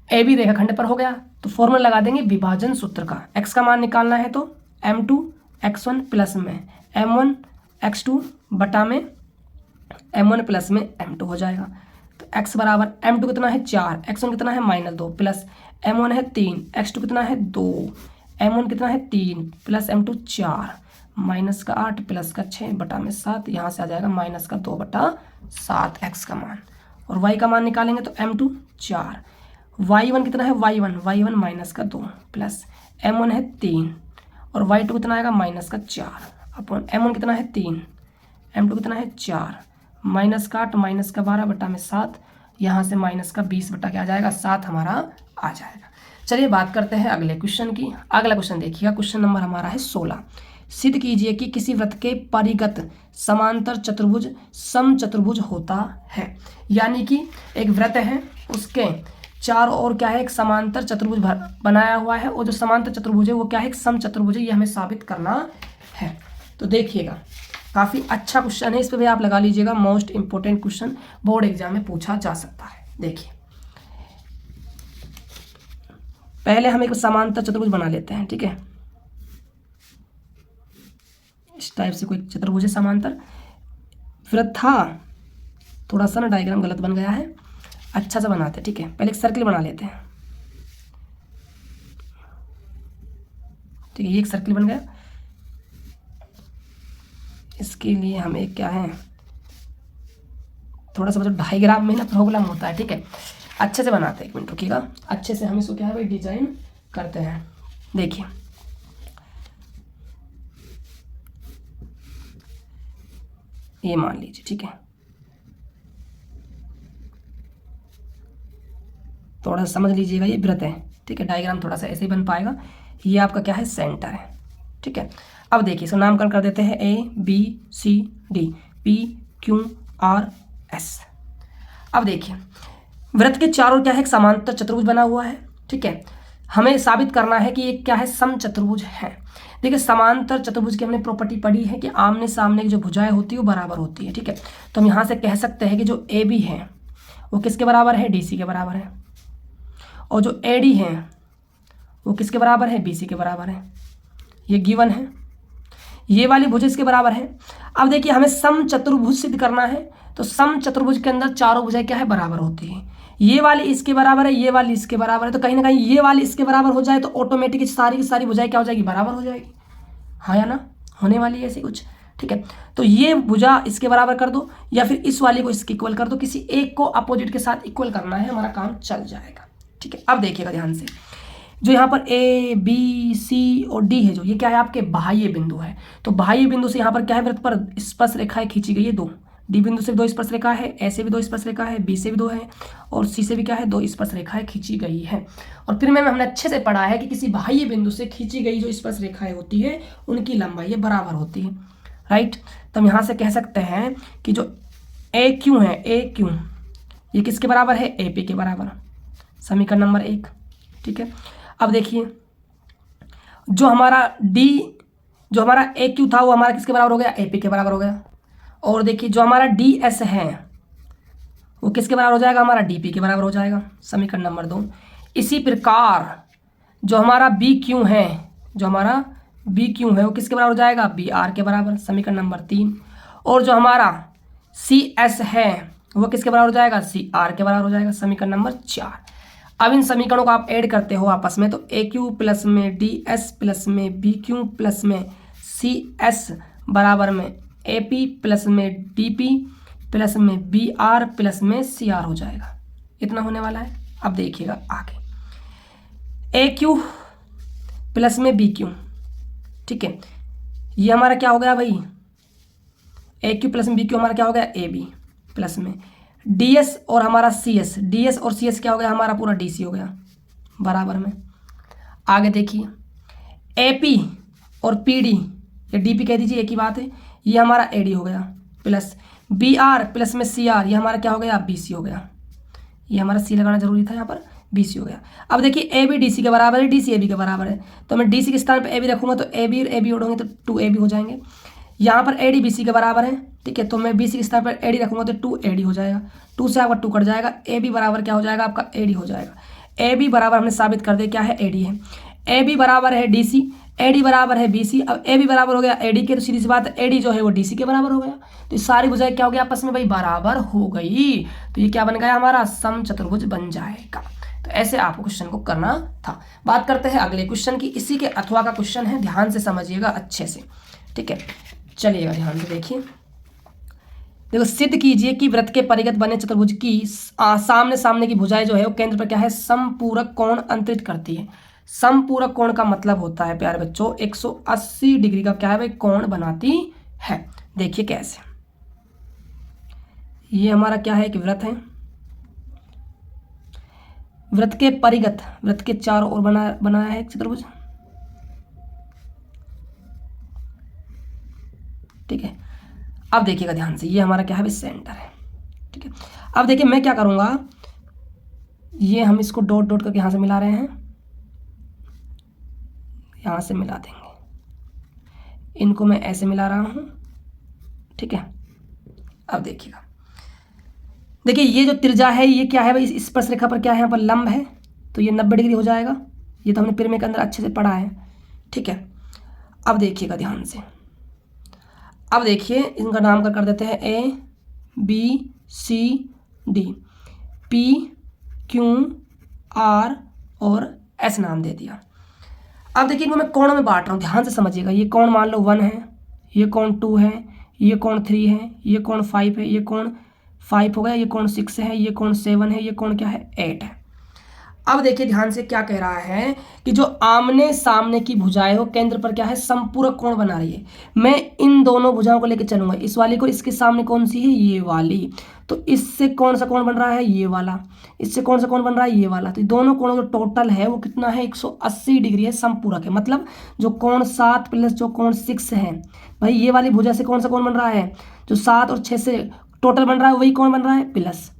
AB रेखाखंड पर हो गया, तो फॉर्मूला लगा देंगे विभाजन सूत्र का। x का मान निकालना है तो m2 x1 प्लस में m1 x2 बटा में m1 प्लस में m2 हो जाएगा। तो x बराबर m2 कितना है 4, x1 कितना है -2 प्लस m1 है 3, x2 कितना है 2, m1 कितना है 3 प्लस m2 4, -8 प्लस का 6 बटा में 7, यहाँ से आ जाएगा -2/7 x का मान। और y का मान निकालेंगे तो m2 4, y1 कितना है y1 -2 प्लस m1 है 3 और y2 कितना आएगा -4 अपन m1 कितना है 3, m2 कितना है 4, -8 -12 बटा में 7, यहाँ से -20 बटा क्या आ जाएगा 7 हमारा आ जाएगा। चलिए बात करते हैं अगले क्वेश्चन की। अगला क्वेश्चन देखिएगा, क्वेश्चन नंबर हमारा है 16। सिद्ध कीजिए कि किसी वृत्त के परिगत समांतर चतुर्भुज समचतुर्भुज होता है। यानी कि एक वृत्त है, उसके चारों ओर क्या है, एक समांतर चतुर्भुज बनाया हुआ है, और जो समांतर चतुर्भुज है वो क्या है, एक समचतुर्भुज है। ये हमें साबित करना है। तो देखिएगा, काफ़ी अच्छा क्वेश्चन है, इस पर भी आप लगा लीजिएगा। Most important question board exam में पूछा जा सकता है। देखिए, पहले हम एक समांतर चतुर्भुज बना लेते हैं। ठीक है, इस टाइप से कोई चतुर्भुज है समांतर। वृत्त था, थोड़ा सा ना डायग्राम गलत बन गया है, अच्छा सा बनाते हैं। ठीक है, पहले एक सर्किल बना लेते हैं। ठीक है, ये एक सर्किल बन गया। इसके लिए हमें क्या है, थोड़ा सा मतलब डायग्राम में ना प्रॉब्लम होता है। ठीक है, अच्छे से बनाते हैं, 1 मिनट रुकिएगा। अच्छे से हम इसको क्या है भाई डिजाइन करते हैं। देखिए, ये मान लीजिए। ठीक है, थोड़ा सा समझ लीजिएगा, ये वृत्त है। ठीक है, डायग्राम थोड़ा सा ऐसे ही बन पाएगा। ये आपका क्या है, सेंटर है। ठीक है, अब देखिए, इसका नामकरण कर देते हैं ABCD PQRS। अब देखिए, वृत्त के चारों क्या है, एक समांतर चतुर्भुज बना हुआ है। ठीक है, हमें साबित करना है कि ये क्या है, समचतुर्भुज है। देखिए, समांतर चतुर्भुज की हमने प्रॉपर्टी पढ़ी है कि आमने सामने की जो भुजाएं होती है वो बराबर होती है। ठीक है, तो हम यहाँ से कह सकते हैं कि जो AB है वो किसके बराबर है, DC के बराबर है, और जो AD है वो किसके बराबर है, BC के बराबर है। ये गिवन है, ये वाली भुजा इसके बराबर है। अब देखिए, हमें समचतुर्भुज सिद्ध करना है, तो समचतुर्भुज के अंदर चारों भुजाएं क्या है, बराबर होती है। ये वाली इसके बराबर है, ये वाली इसके बराबर है, तो कहीं ना कहीं ये वाली इसके बराबर हो जाए तो ऑटोमेटिक सारी की सारी भुजाएं क्या हो जाएगी, बराबर हो जाएगी। हाँ या ना, होने वाली है ऐसी कुछ। ठीक है, तो ये भुजा इसके बराबर कर दो, या फिर इस वाली को इसके इक्वल कर दो, किसी एक को अपोजिट के साथ इक्वल करना है, हमारा काम चल जाएगा। ठीक है, अब देखिएगा ध्यान से, जो यहाँ पर A B C और D है, जो ये क्या है, आपके बाह्य बिंदु है। तो बाह्य बिंदु से यहाँ पर क्या है, वृत्त पर स्पर्श रेखाएं खींची गई है 2। D बिंदु से 2 स्पर्श रेखा है, A से भी 2 स्पर्श रेखा है, B से भी 2 है, और C से भी क्या है, 2 स्पर्श रेखाएं खींची गई है। और फिर में हमने अच्छे से पढ़ा है कि किसी बाह्य बिंदु से खींची गई जो स्पर्श रेखाएं होती है उनकी लंबाई बराबर होती है। राइट, तो हम यहाँ से कह सकते हैं कि जो AQ है, AQ ये किसके बराबर है, AP के बराबर। समीकरण नंबर 1। ठीक है, अब देखिए, जो हमारा AQ था वो हमारा किसके बराबर हो गया, AP के बराबर हो गया। और देखिए, जो हमारा DS है वो किसके बराबर हो जाएगा, हमारा DP के बराबर हो जाएगा। समीकरण नंबर 2। इसी प्रकार जो हमारा BQ है, वो किसके बराबर हो जाएगा, BR के बराबर। समीकरण नंबर 3। और जो हमारा CS है वो किसके बराबर हो जाएगा, CR के बराबर हो जाएगा। समीकरण नंबर 4। अब इन समीकरणों को आप ऐड करते हो आपस में, तो AQ प्लस में DS प्लस में BQ प्लस में CS बराबर में AP प्लस में DP प्लस में BR प्लस में CR हो जाएगा। इतना होने वाला है। अब देखिएगा आगे, AQ प्लस में BQ। ठीक है, ये हमारा क्या हो गया भाई, AQ प्लस में BQ हमारा क्या हो गया, AB प्लस में DS और हमारा CS, DS और CS क्या हो गया, हमारा पूरा DC हो गया बराबर में। आगे देखिए, AP और PD, ये DP कह दीजिए, एक ही बात है, ये हमारा AD हो गया, प्लस BR प्लस में CR, ये हमारा क्या हो गया, BC हो गया। ये हमारा C लगाना जरूरी था, यहाँ पर BC हो गया। अब देखिए, AB DC के बराबर है, DC AB के बराबर है, तो मैं DC के स्थान पर AB रखूँगा तो AB और AB जोड़ोगे तो 2AB हो जाएंगे। यहाँ पर AD BC के बराबर है। ठीक है, तो मैं BC के स्थान पर AD रखूँगा तो 2AD हो जाएगा। 2 से आपका 2 कट जाएगा, AB बराबर क्या हो जाएगा, आपका AD हो जाएगा। AB बराबर हमने साबित कर दिया क्या है, AD है। AB बराबर है DC, AD बराबर है BC। अब AB बराबर हो गया AD के, तो सीधी सी बात है AD जो है वो DC के बराबर हो गया। तो ये सारी भुजाएं क्या हो गया, आपस में भाई बराबर हो गई। तो ये क्या बन गया, हमारा समचतुर्भुज बन जाएगा। तो ऐसे आपको क्वेश्चन को करना था। बात करते हैं अगले क्वेश्चन की। इसी के अथवा का क्वेश्चन है, ध्यान से समझिएगा अच्छे से। ठीक है, चलिएगा ध्यान से देखिए। देखो, सिद्ध कीजिए कि वृत्त के परिगत बने चतुर्भुज की सामने सामने की भुजाएं जो है वो केंद्र पर क्या है, समपूरक कोण अंतरित करती है। समपूरक कोण का मतलब होता है प्यारे बच्चों 180 डिग्री का क्या है भाई, कोण बनाती है। देखिए कैसे, ये हमारा क्या है, एक वृत्त है। वृत्त के परिगत, वृत्त के चारों ओर बनाया है एक चतुर्भुज। ठीक है, अब देखिएगा ध्यान से, ये हमारा क्या है भाई सेंटर है। ठीक है, अब देखिए मैं क्या करूंगा, ये हम इसको डॉट डॉट करके यहाँ से मिला रहे हैं, यहाँ से मिला देंगे, इनको मैं ऐसे मिला रहा हूँ। ठीक है, अब देखिएगा, देखिए ये जो त्रिज्या है ये क्या है भाई, इस स्पर्श रेखा पर क्या है, यहाँ पर लंब है, तो ये 90 डिग्री हो जाएगा। ये तो हमने पिरमिड के अंदर अच्छे से पढ़ा है। ठीक है, अब देखिएगा ध्यान से, अब देखिए इनका नाम कर देते हैं A B C D, P Q R और S नाम दे दिया। अब देखिए इनको मैं कोणों में बांट रहा हूँ, ध्यान से समझिएगा। ये कोण मान लो 1 है, ये कोण 2 है, ये कोण 3 है, ये कोण 5 है, ये कोण 5 हो गया, ये कोण 6 है, ये कोण 7 है, ये कोण क्या है 8 है। अब देखिए ध्यान से क्या कह रहा है कि जो आमने सामने की भुजाएं हो केंद्र पर क्या है समपूरक कोण बना रही है। मैं इन दोनों भुजाओं को लेकर चलूंगा, इस वाली को, इसके सामने कौन सी है ये वाली, तो इससे कौन सा कोण बन रहा है ये वाला, इससे कौन सा कोण बन रहा है ये वाला, तो दोनों कोणों का टोटल है वो कितना है 180 डिग्री है, समपूरक है। मतलब जो कोण 7 प्लस जो कोण 6 है भाई, ये वाली भुजा से कौन सा कोण बन रहा है, जो 7 और 6 से टोटल बन रहा है वही कोण बन रहा है प्लस,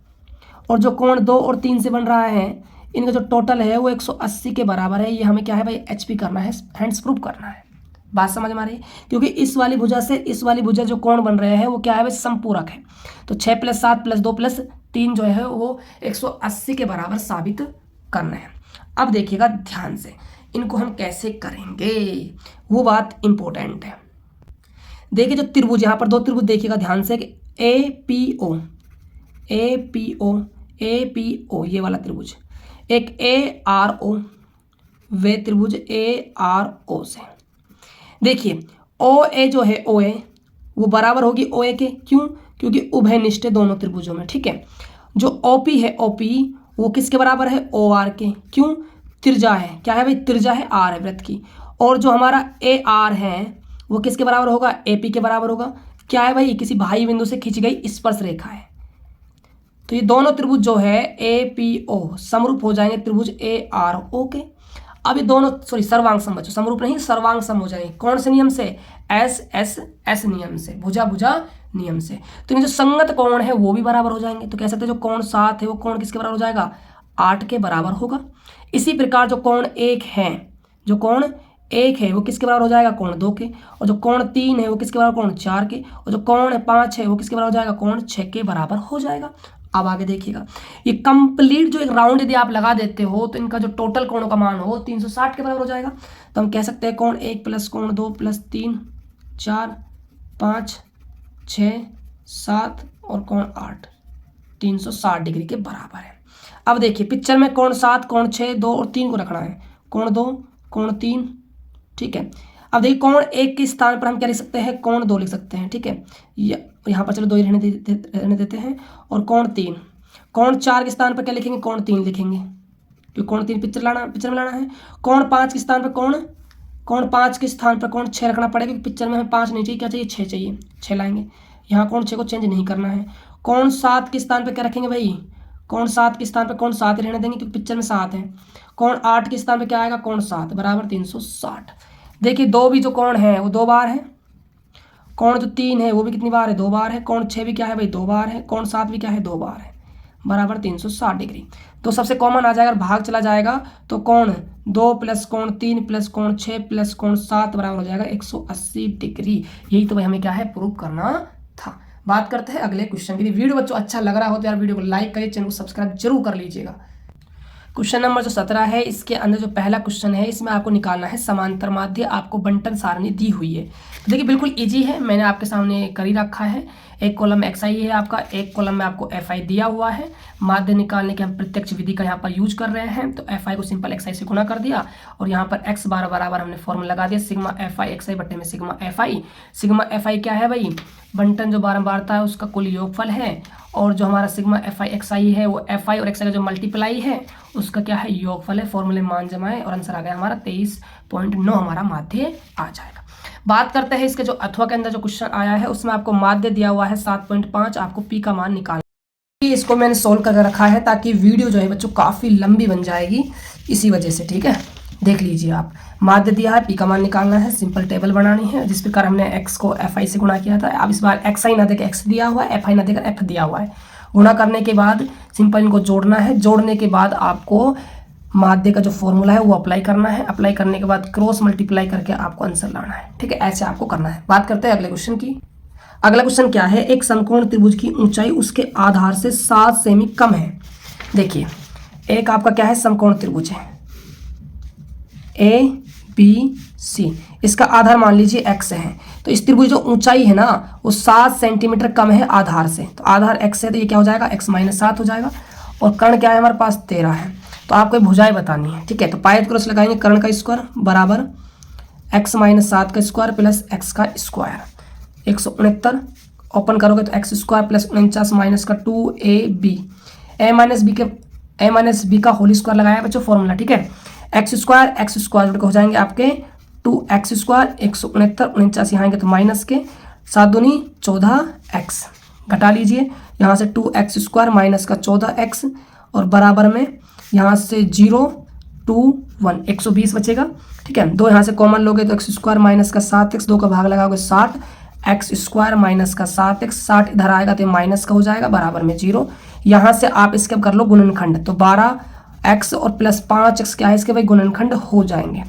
और जो कोण 2 और 3 से बन रहा है इनका जो टोटल है वो 180 के बराबर है। ये हमें क्या है भाई HP करना है, हैंड्स प्रूफ करना है। बात समझ में आ रही है, क्योंकि इस वाली भुजा से इस वाली भुजा जो कोण बन रहे हैं वो क्या है भाई समपूरक है, तो 6 + 7 + 2 + 3 जो है वो 180 के बराबर साबित करना है। अब देखिएगा ध्यान से, इनको हम कैसे करेंगे वो बात इंपॉर्टेंट है। देखिए जो त्रिभुज, यहाँ पर 2 त्रिभुज देखिएगा ध्यान से, APO APO ये वाला त्रिभुज, एक ARO, वे त्रिभुज ARO से। देखिए OA जो है OA वो बराबर होगी OA के, क्यों, क्योंकि उभयनिष्ठ दोनों त्रिभुजों में। ठीक है, जो OP है OP वो किसके बराबर है OR के, क्यों, त्रिज्या है, क्या है भाई त्रिज्या है R है वृत्त की, और जो हमारा AR है वो किसके बराबर होगा AP के बराबर होगा, क्या है भाई किसी बाह्य बिंदु से खींची गई स्पर्श रेखा है। तो ये दोनों त्रिभुज जो है APO समरूप हो जाएंगे त्रिभुज ARO के। अब ये दोनों सर्वांग सम, बच्चों समरूप नहीं सर्वांग सम हो जाएंगे, कौन से नियम से, S नियम से, भुजा भुजा नियम से। तो ये जो संगत कोण है वो भी बराबर हो जाएंगे, तो कह सकते हैं जो कोण 7 है वो कोण किसके बराबर हो जाएगा 8 के बराबर होगा। इसी प्रकार जो कोण 1 है, जो कोण 1 है वो किसके बराबर हो जाएगा कोण 2 के, और जो कोण 3 है वो किसके बराबर कोण 4 के, और जो कोण 5 है वो किसके बराबर हो जाएगा कोण 6 के बराबर हो जाएगा। अब आगे देखिएगा, ये कंप्लीट जो एक राउंड यदि आप लगा देते हो तो इनका जो टोटल कोणों का मान हो 360 के बराबर हो जाएगा। तो हम कह सकते हैं कोण 1 + कोण 2 + 3 4 5 6 7 और कोण 8 360 डिग्री के बराबर है। अब देखिए पिक्चर में कोण 7 कोण 6 2 और 3 को रखना है, कोण 2 कोण 3। ठीक है, अब देखिए कोण 1 के स्थान पर हम क्या लिख सकते हैं कोण 2 लिख सकते हैं। ठीक है, यहाँ पर चलो 2 ही रहने देते हैं, और कोण 3, कोण 4 के स्थान पर क्या लिखेंगे कोण 3 लिखेंगे, क्योंकि कोण 3 पिक्चर में लाना है। कोण 5 के स्थान पर कोण 5 के स्थान पर कोण 6 रखना पड़ेगा, क्योंकि पिक्चर में हमें 5 नहीं चाहिए, क्या चाहिए 6 चाहिए, 6 लाएंगे। यहाँ कोण 6 को चेंज नहीं करना है। कोण 7 के स्थान पर क्या रखेंगे भाई, कोण 7 के स्थान पर कोण 7 ही रहने देंगे, क्योंकि पिक्चर में 7 है। कोण 8 के स्थान पर क्या आएगा कोण 7 बराबर 360। देखिए 2 भी जो कोण है वो 2 बार है, कोण जो 3 है वो भी कितनी बार है 2 बार है, कोण 6 भी क्या है भाई 2 बार है, कोण 7 भी क्या है 2 बार है, बराबर 360 डिग्री। तो सबसे कॉमन आ जाएगा, अगर भाग चला जाएगा तो कोण 2 + कोण 3 + कोण 6 + कोण 7 बराबर हो जाएगा 180 डिग्री। यही तो भाई हमें क्या है प्रूव करना था। बात करते हैं अगले क्वेश्चन की। वीडियो बच्चों अच्छा लग रहा हो तो यार वीडियो को लाइक करिए, चैनल को सब्सक्राइब जरूर कर लीजिएगा। क्वेश्चन नंबर जो 17 है, इसके अंदर जो पहला क्वेश्चन है इसमें आपको निकालना है समांतर माध्य, आपको बंटन सारणी दी हुई है। तो देखिए बिल्कुल इजी है, मैंने आपके सामने कर ही रखा है। एक कॉलम में XI है आपका, एक कॉलम में आपको FI दिया हुआ है। माध्य निकालने के हम प्रत्यक्ष विधि का यहाँ पर यूज कर रहे हैं, तो FI को सिंपल XI से गुणा कर दिया, और यहाँ पर x बार बराबर हमने फॉर्मूला लगा दिया सिग्मा FI XI बट्टे में सिग्मा FI। सिग्मा FI क्या है भाई, बंटन जो बारंबारता है उसका कुल योगफल है, और जो हमारा सिग्मा FI XI है वो FI और XI का जो मल्टीप्लाई है उसका क्या है योगफल है। फॉर्मूले मान जमाए और आंसर आ गया हमारा 23.9 हमारा माध्य आ जाएगा। बात करते हैं इसके जो अथवा के अंदर जो क्वेश्चन आया है उसमें आपको माध्य दिया हुआ है 7.5, आपको P का मान निकालना इसको मैंने सोल्व करके रखा है ताकि वीडियो जो है बच्चों काफ़ी लंबी बन जाएगी, इसी वजह से। ठीक है, देख लीजिए आप। माध्य दिया है, पी का मान निकालना है, सिंपल टेबल बनानी है। जिस प्रकार हमने एक्स को एफ आई से गुणा किया था, अब इस बार एक्स आई ना देकर एक्स दिया हुआ है, एफ आई ना देकर एफ दिया हुआ है। गुणा करने के बाद सिंपल इनको जोड़ना है। जोड़ने के बाद आपको माध्य का जो फॉर्मूला है वो अप्लाई करना है। अप्लाई करने के बाद क्रॉस मल्टीप्लाई करके आपको आंसर लाना है। ठीक है, ऐसे आपको करना है। बात करते हैं अगले क्वेश्चन की। अगला क्वेश्चन क्या है, एक समकोण त्रिभुज की ऊंचाई उसके आधार से 7 सेमी कम है। देखिए, एक आपका क्या है, समकोण त्रिभुज है ए बी सी, इसका आधार मान लीजिए x है। तो इस त्रिभुज जो ऊंचाई है ना वो 7 सेंटीमीटर कम है आधार से। तो आधार x है तो ये क्या हो जाएगा, x - 7 हो जाएगा। और कर्ण क्या है हमारे पास, 13 है। तो आपको भुजाएं बतानी है। ठीक है, तो पाइथ क्रॉस लगाएंगे, कर्ण का स्क्वायर बराबर x - 7 का स्क्वायर प्लस x का स्क्वायर 169। ओपन करोगे तो x स्क्वायर प्लस 49 माइनस का 2ab a माइनस बी का होल स्क्वायर लगाया बच्चों फॉर्मूला। ठीक है, x स्क्वायर हो जाएंगे आपके 2x स्क्वायर 169, 49 यहाँ आएंगे तो माइनस के 7 दूनी 14x घटा लीजिए। यहाँ से 2x स्क्वायर माइनस का 14x और बराबर में यहाँ से 0 2 1 120 बचेगा। ठीक है, दो यहाँ से कॉमन लोगे तो x स्क्वायर माइनस का 7x, 2 का भाग लगाओगे 60, x स्क्वायर माइनस का 7x, 60 इधर आएगा तो माइनस का हो जाएगा बराबर में 0। यहाँ से आप इसके कर लो गुणनखंड, तो 12x और प्लस 5x क्या है इसके भाई गुणनखंड हो जाएंगे।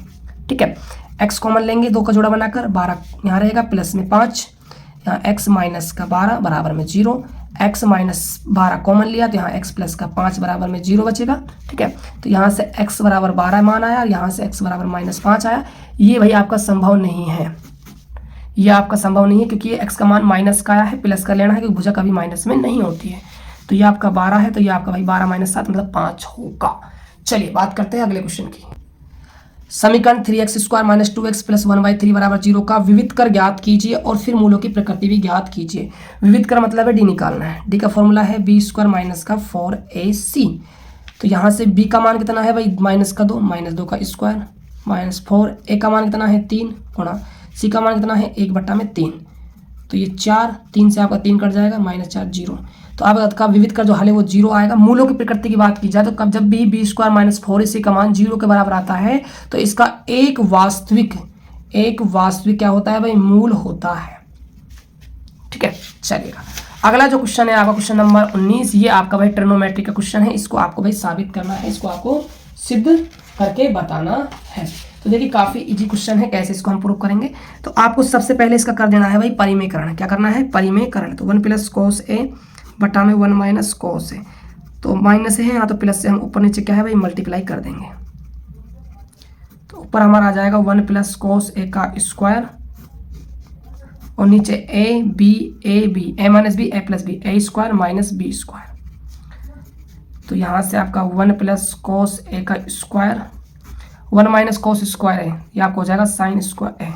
ठीक है, x कॉमन लेंगे, 2 का जोड़ा बनाकर 12 यहाँ रहेगा प्लस में 5, यहाँ x माइनस का 12 बराबर में 0, x माइनस 12 कॉमन लिया तो यहाँ x प्लस का 5 बराबर में 0 बचेगा। ठीक है, तो यहाँ से x बराबर 12 मान आया, यहाँ से x बराबर -5 आया। ये भाई आपका संभव नहीं है, ये आपका संभव नहीं है क्योंकि ये x का मान माइनस का आया है, प्लस का लेना है क्योंकि भुजा कभी माइनस में नहीं होती है। तो ये आपका 12 है, तो ये आपका भाई 12 - 7 मतलब 5 होगा। चलिए बात करते हैं अगले क्वेश्चन की। समीकरण 3x square minus 2x plus 1/3 बराबर 0 का विविध कर ज्ञात कीजिए और फिर मूलों की प्रकृति भी ज्ञात कीजिए। विविध कर मतलब है डी निकालना है। डी का फॉर्मूला है बी स्क्वायर माइनस का 4ac। तो यहाँ से b का मान कितना है भाई, माइनस का 2, -2 का स्क्वायर -4, a का मान कितना है 3 गुणा c का मान कितना है 1/3। तो ये 4, 3 से आपका 3 कट जाएगा, -4 0। तो आपका विविध कर जो हल है वो 0 आएगा। मूलों की प्रकृति की बात की जाए तो कब जब भी b स्क्वायर माइनस 4ac का मान 0 के बराबर आता है तो इसका एक वास्तविक क्या होता है भाई, मूल होता है। ठीक है, चलिएगा अगला जो क्वेश्चन है आपका क्वेश्चन नंबर 19। ये आपका भाई ट्रिग्नोमेट्री का क्वेश्चन है। इसको आपको भाई साबित करना है, इसको आपको सिद्ध करके बताना है। तो देखिए काफी इजी क्वेश्चन है, कैसे इसको हम प्रूव करेंगे। तो आपको सबसे पहले इसका कर देना है भाई परिमेयकरण। क्या करना है, परिमेयकरण। तो 1 + cos a बटा में 1 - cos a, तो माइनस है यहाँ तो प्लस से हम ऊपर नीचे क्या है भाई मल्टीप्लाई कर देंगे। तो ऊपर हमारा आ जाएगा 1 + cos a का स्क्वायर और नीचे a b a - b a + b a square minus b square. तो यहाँ से आपका 1 + cos a का स्क्वायर 1 - cos स्क्वायर है, ये आपको हो जाएगा sin स्क्वायर a।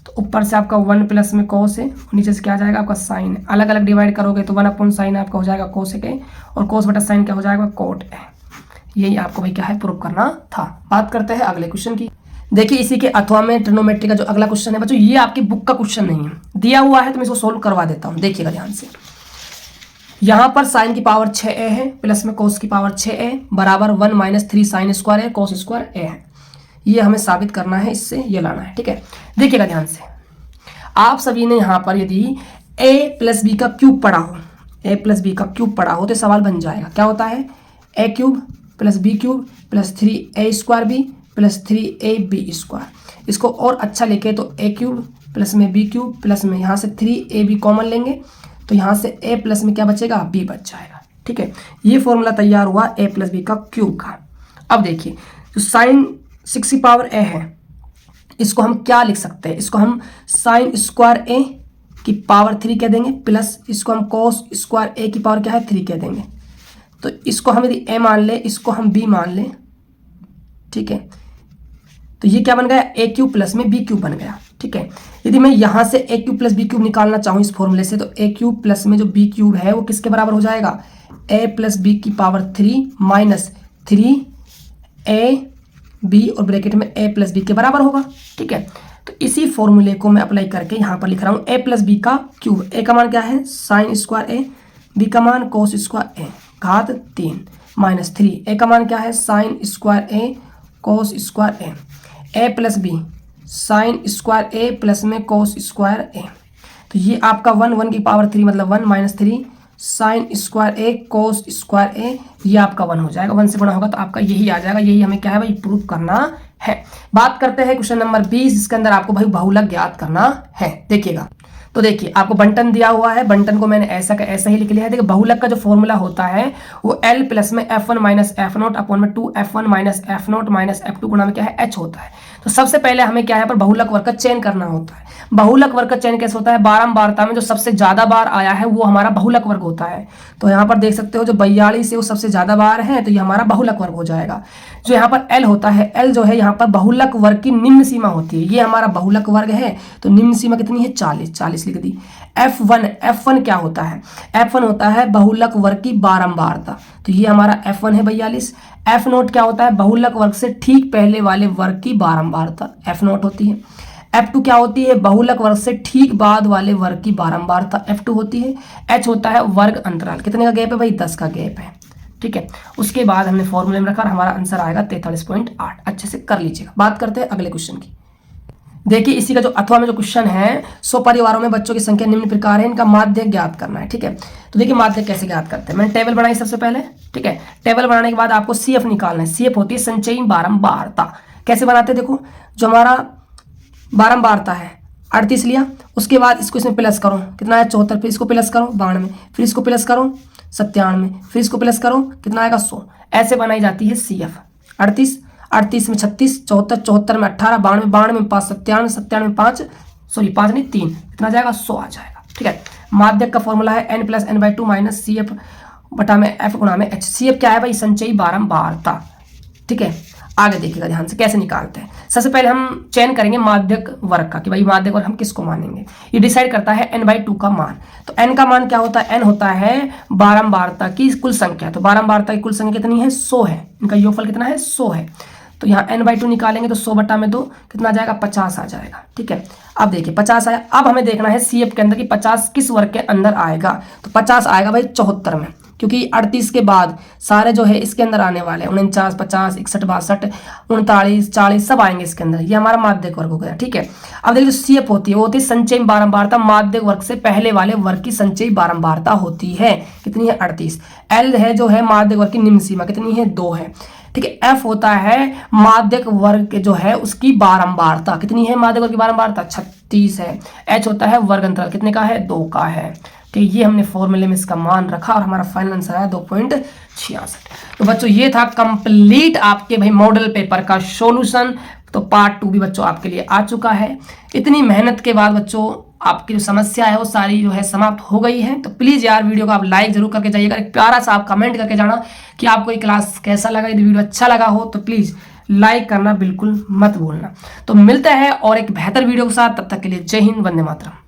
तो ऊपर से आपका 1 प्लस में cos है, नीचे से क्या आ जाएगा आपका sin है। अलग अलग डिवाइड करोगे तो 1/sin आपका हो जाएगा cos a और cos बटा sin क्या हो जाएगा cot a। यही आपको भाई क्या है प्रूव करना था। बात करते हैं अगले क्वेश्चन की। देखिए इसी के अथवा में ट्रिग्नोमेट्री का जो अगला क्वेश्चन है बच्चों, ये आपकी बुक का क्वेश्चन नहीं है, दिया हुआ है तो मैं इसको सोल्व करवा देता हूँ। देखिएगा ध्यान से, यहाँ पर sin की पावर 6a है प्लस में cos की पावर 6a बराबर 1 - 3 sin स्क्वायर है cos स्क्वायर a है। ये हमें साबित करना है, इससे ये लाना है। ठीक है, देखिएगा ध्यान से, आप सभी ने यहाँ पर यदि a + b का क्यूब पढ़ा हो, a + b का क्यूब पढ़ा हो तो सवाल बन जाएगा। क्या होता है, a³ + b³ + 3a² b + 3ab square. इसको और अच्छा लिखे तो a³ प्लस में b³ प्लस में यहाँ से 3ab कॉमन लेंगे तो यहाँ से a प्लस में क्या बचेगा, b बच जाएगा। ठीक है, ये फॉर्मूला तैयार हुआ a + b का क्यूब का। अब देखिए जो sin 6 की पावर a है, इसको हम क्या लिख सकते हैं, इसको हम sin स्क्वायर a की पावर 3 कह देंगे प्लस इसको हम cos स्क्वायर a की पावर क्या है 3 कह देंगे। तो इसको हम यदि a मान ले, इसको हम b मान ले, ठीक है, तो ये क्या बन गया, a³ प्लस में b³ बन गया। ठीक है, यदि मैं यहाँ से a³ प्लस b³ निकालना चाहूँ इस फॉर्मूले से, तो a³ प्लस में जो b³ है वो किसके बराबर हो जाएगा, a + b की पावर 3 माइनस 3ab और ब्रैकेट में a + b के बराबर होगा। ठीक है, तो इसी फॉर्मूले को मैं अप्लाई करके यहाँ पर लिख रहा हूँ a + b का क्यूब। a का मान क्या है sin स्क्वायर a बी का मान कोस स्क्वायर ए घात 3 माइनस 3, ए का मान क्या है साइन स्क्वायर ए कोस स्क्वायर ए प्लस बी साइन स्क्वायर ए प्लस में कोस स्क्वायर ए। तो ये आपका 1 की पावर 3 मतलब 1 माइनस 3 साइन स्क्वायर ए कोस स्क्वायर ए, ये आपका 1 हो जाएगा। 1 से गुणा होगा तो आपका यही आ जाएगा। यही हमें क्या है भाई प्रूफ करना है। बात करते हैं क्वेश्चन नंबर 20, इसके अंदर आपको भाई बहुलक ज्ञात करना है। देखिएगा, तो देखिए आपको बंटन दिया हुआ है, बंटन को मैंने ऐसा का ऐसा ही लिख लिया है। देखिए बहुलक का जो फॉर्मूला होता है वो L प्लस में F1 माइनस F0 अपॉन में 2F1 minus F0 minus F2 गुणा में क्या है H होता है। तो सबसे पहले हमें क्या है पर बहुलक वर्ग का चयन करना होता है। बहुलक वर्ग का चयन कैसे होता है, बारंबारता में जो सबसे ज्यादा बार आया है वो हमारा बहुलक वर्ग होता है। तो यहाँ पर देख सकते हो जो 42 है वो सबसे ज्यादा बार है, तो ये हमारा बहुलक वर्ग हो जाएगा। जो यहाँ पर L होता है, L जो है यहाँ पर बहुलक वर्ग की निम्न सीमा होती है। ये हमारा बहुलक वर्ग है, तो निम्न सीमा कितनी है 40 लिख दी। F1 क्या होता है, F1 होता है बहुलक वर्ग की बारंबारता, तो ये हमारा F1 है 42। F0 क्या होता है, बहुलक वर्ग से ठीक पहले वाले वर्ग की बारंबारता F0 होती है। F2 क्या होती है, बहुलक वर्ग से ठीक बाद वाले वर्ग की बारंबारता F2 होती है। H होता है वर्ग अंतराल, कितने का गैप है भाई 10 का गैप है, ठीक है। उसके बाद हमने फॉर्मूले में रखा और हमारा आंसर आएगा 43.8। अच्छे से कर लीजिएगा। बात करते हैं अगले क्वेश्चन की। देखिए इसी का जो अथवा में जो क्वेश्चन है, 100 परिवारों में बच्चों की संख्या निम्न प्रकार है, इनका माध्य ज्ञात करना है, ठीक है। तो देखिए माध्य कैसे ज्ञात करते हैं, मैंने टेबल बनाई सबसे पहले, ठीक है। टेबल बनाने के बाद आपको CF निकालना है। CF होती है संचयी बारंबारता। कैसे बनाते हैं, देखो जो हमारा बारंबारता है 38 लिया, उसके बाद इसको इसमें प्लस करो, कितना है 74, फिर इसको प्लस करो 92, फिर इसको प्लस करो 97, फिर इसको प्लस करो कितना आएगा 100। ऐसे बनाई जाती है CF। 38 में 36, 74 में 18, 92 में 5, 97 में 5, सॉरी 5 नहीं 3, कितना जाएगा 100 आ जाएगा, ठीक है। माध्यक का फॉर्मूला है n + n/2 माइनस CF बटा में F गुणा में H। CF क्या है भाई, संचयी बारंबारता, ठीक है। आगे देखिएगा ध्यान से कैसे निकालते हैं। सबसे पहले हम चयन करेंगे माध्यक वर्ग का कि भाई माध्यक वर्ग हम किसको मानेंगे। ये डिसाइड करता है n/2 का मान। तो n का मान क्या होता है, n होता है बारंबारता की कुल संख्या। तो बारंबारता की कुल संख्या कितनी है 100 है, इनका योगफल कितना है 100 है। तो यहाँ n/2 निकालेंगे तो 100 बटा में 2 कितना आ जाएगा 50 आ जाएगा, ठीक है। अब देखिए 50 आया। अब हमें देखना है CF के अंदर कि 50 किस वर्ग के अंदर आएगा। तो 50 आएगा भाई 74 में, क्योंकि 38 के बाद सारे जो है इसके अंदर आने वाले 49, 50, 61, 62, 39, 40 सब आएंगे इसके अंदर। ये हमारा माध्यक वर्ग हो गया, ठीक है। अब देखिए जो CF होती है वो होती है संचयी बारंबारता, माध्यक वर्ग से पहले वाले वर्ग की संचयी बारंबारता होती है, कितनी है 38। L है जो है माध्यक वर्ग की निम्न सीमा, कितनी है 2 है, ठीक है। F होता है माध्यक वर्ग के जो है उसकी बारंबारता, कितनी है माध्यक वर्ग की बारंबारता 36 है। H होता है वर्ग अंतराल, कितने का है 2 का है, ठीक। ये हमने फॉर्मूले में इसका मान रखा और हमारा फाइनल आंसर आया 2.66। तो बच्चों ये था कंप्लीट आपके भाई मॉडल पेपर का सॉल्यूशन। तो पार्ट 2 भी बच्चों आपके लिए आ चुका है। इतनी मेहनत के बाद बच्चों आपकी जो समस्या है वो सारी जो है समाप्त हो गई है। तो प्लीज़ यार वीडियो को आप लाइक जरूर करके जाइएगा, एक प्यारा सा आप कमेंट करके जाना कि आपको ये क्लास कैसा लगा। यदि वीडियो अच्छा लगा हो तो प्लीज़ लाइक करना बिल्कुल मत भूलना। तो मिलते हैं और एक बेहतर वीडियो के साथ, तब तक के लिए जय हिंद, वंदे मातरम।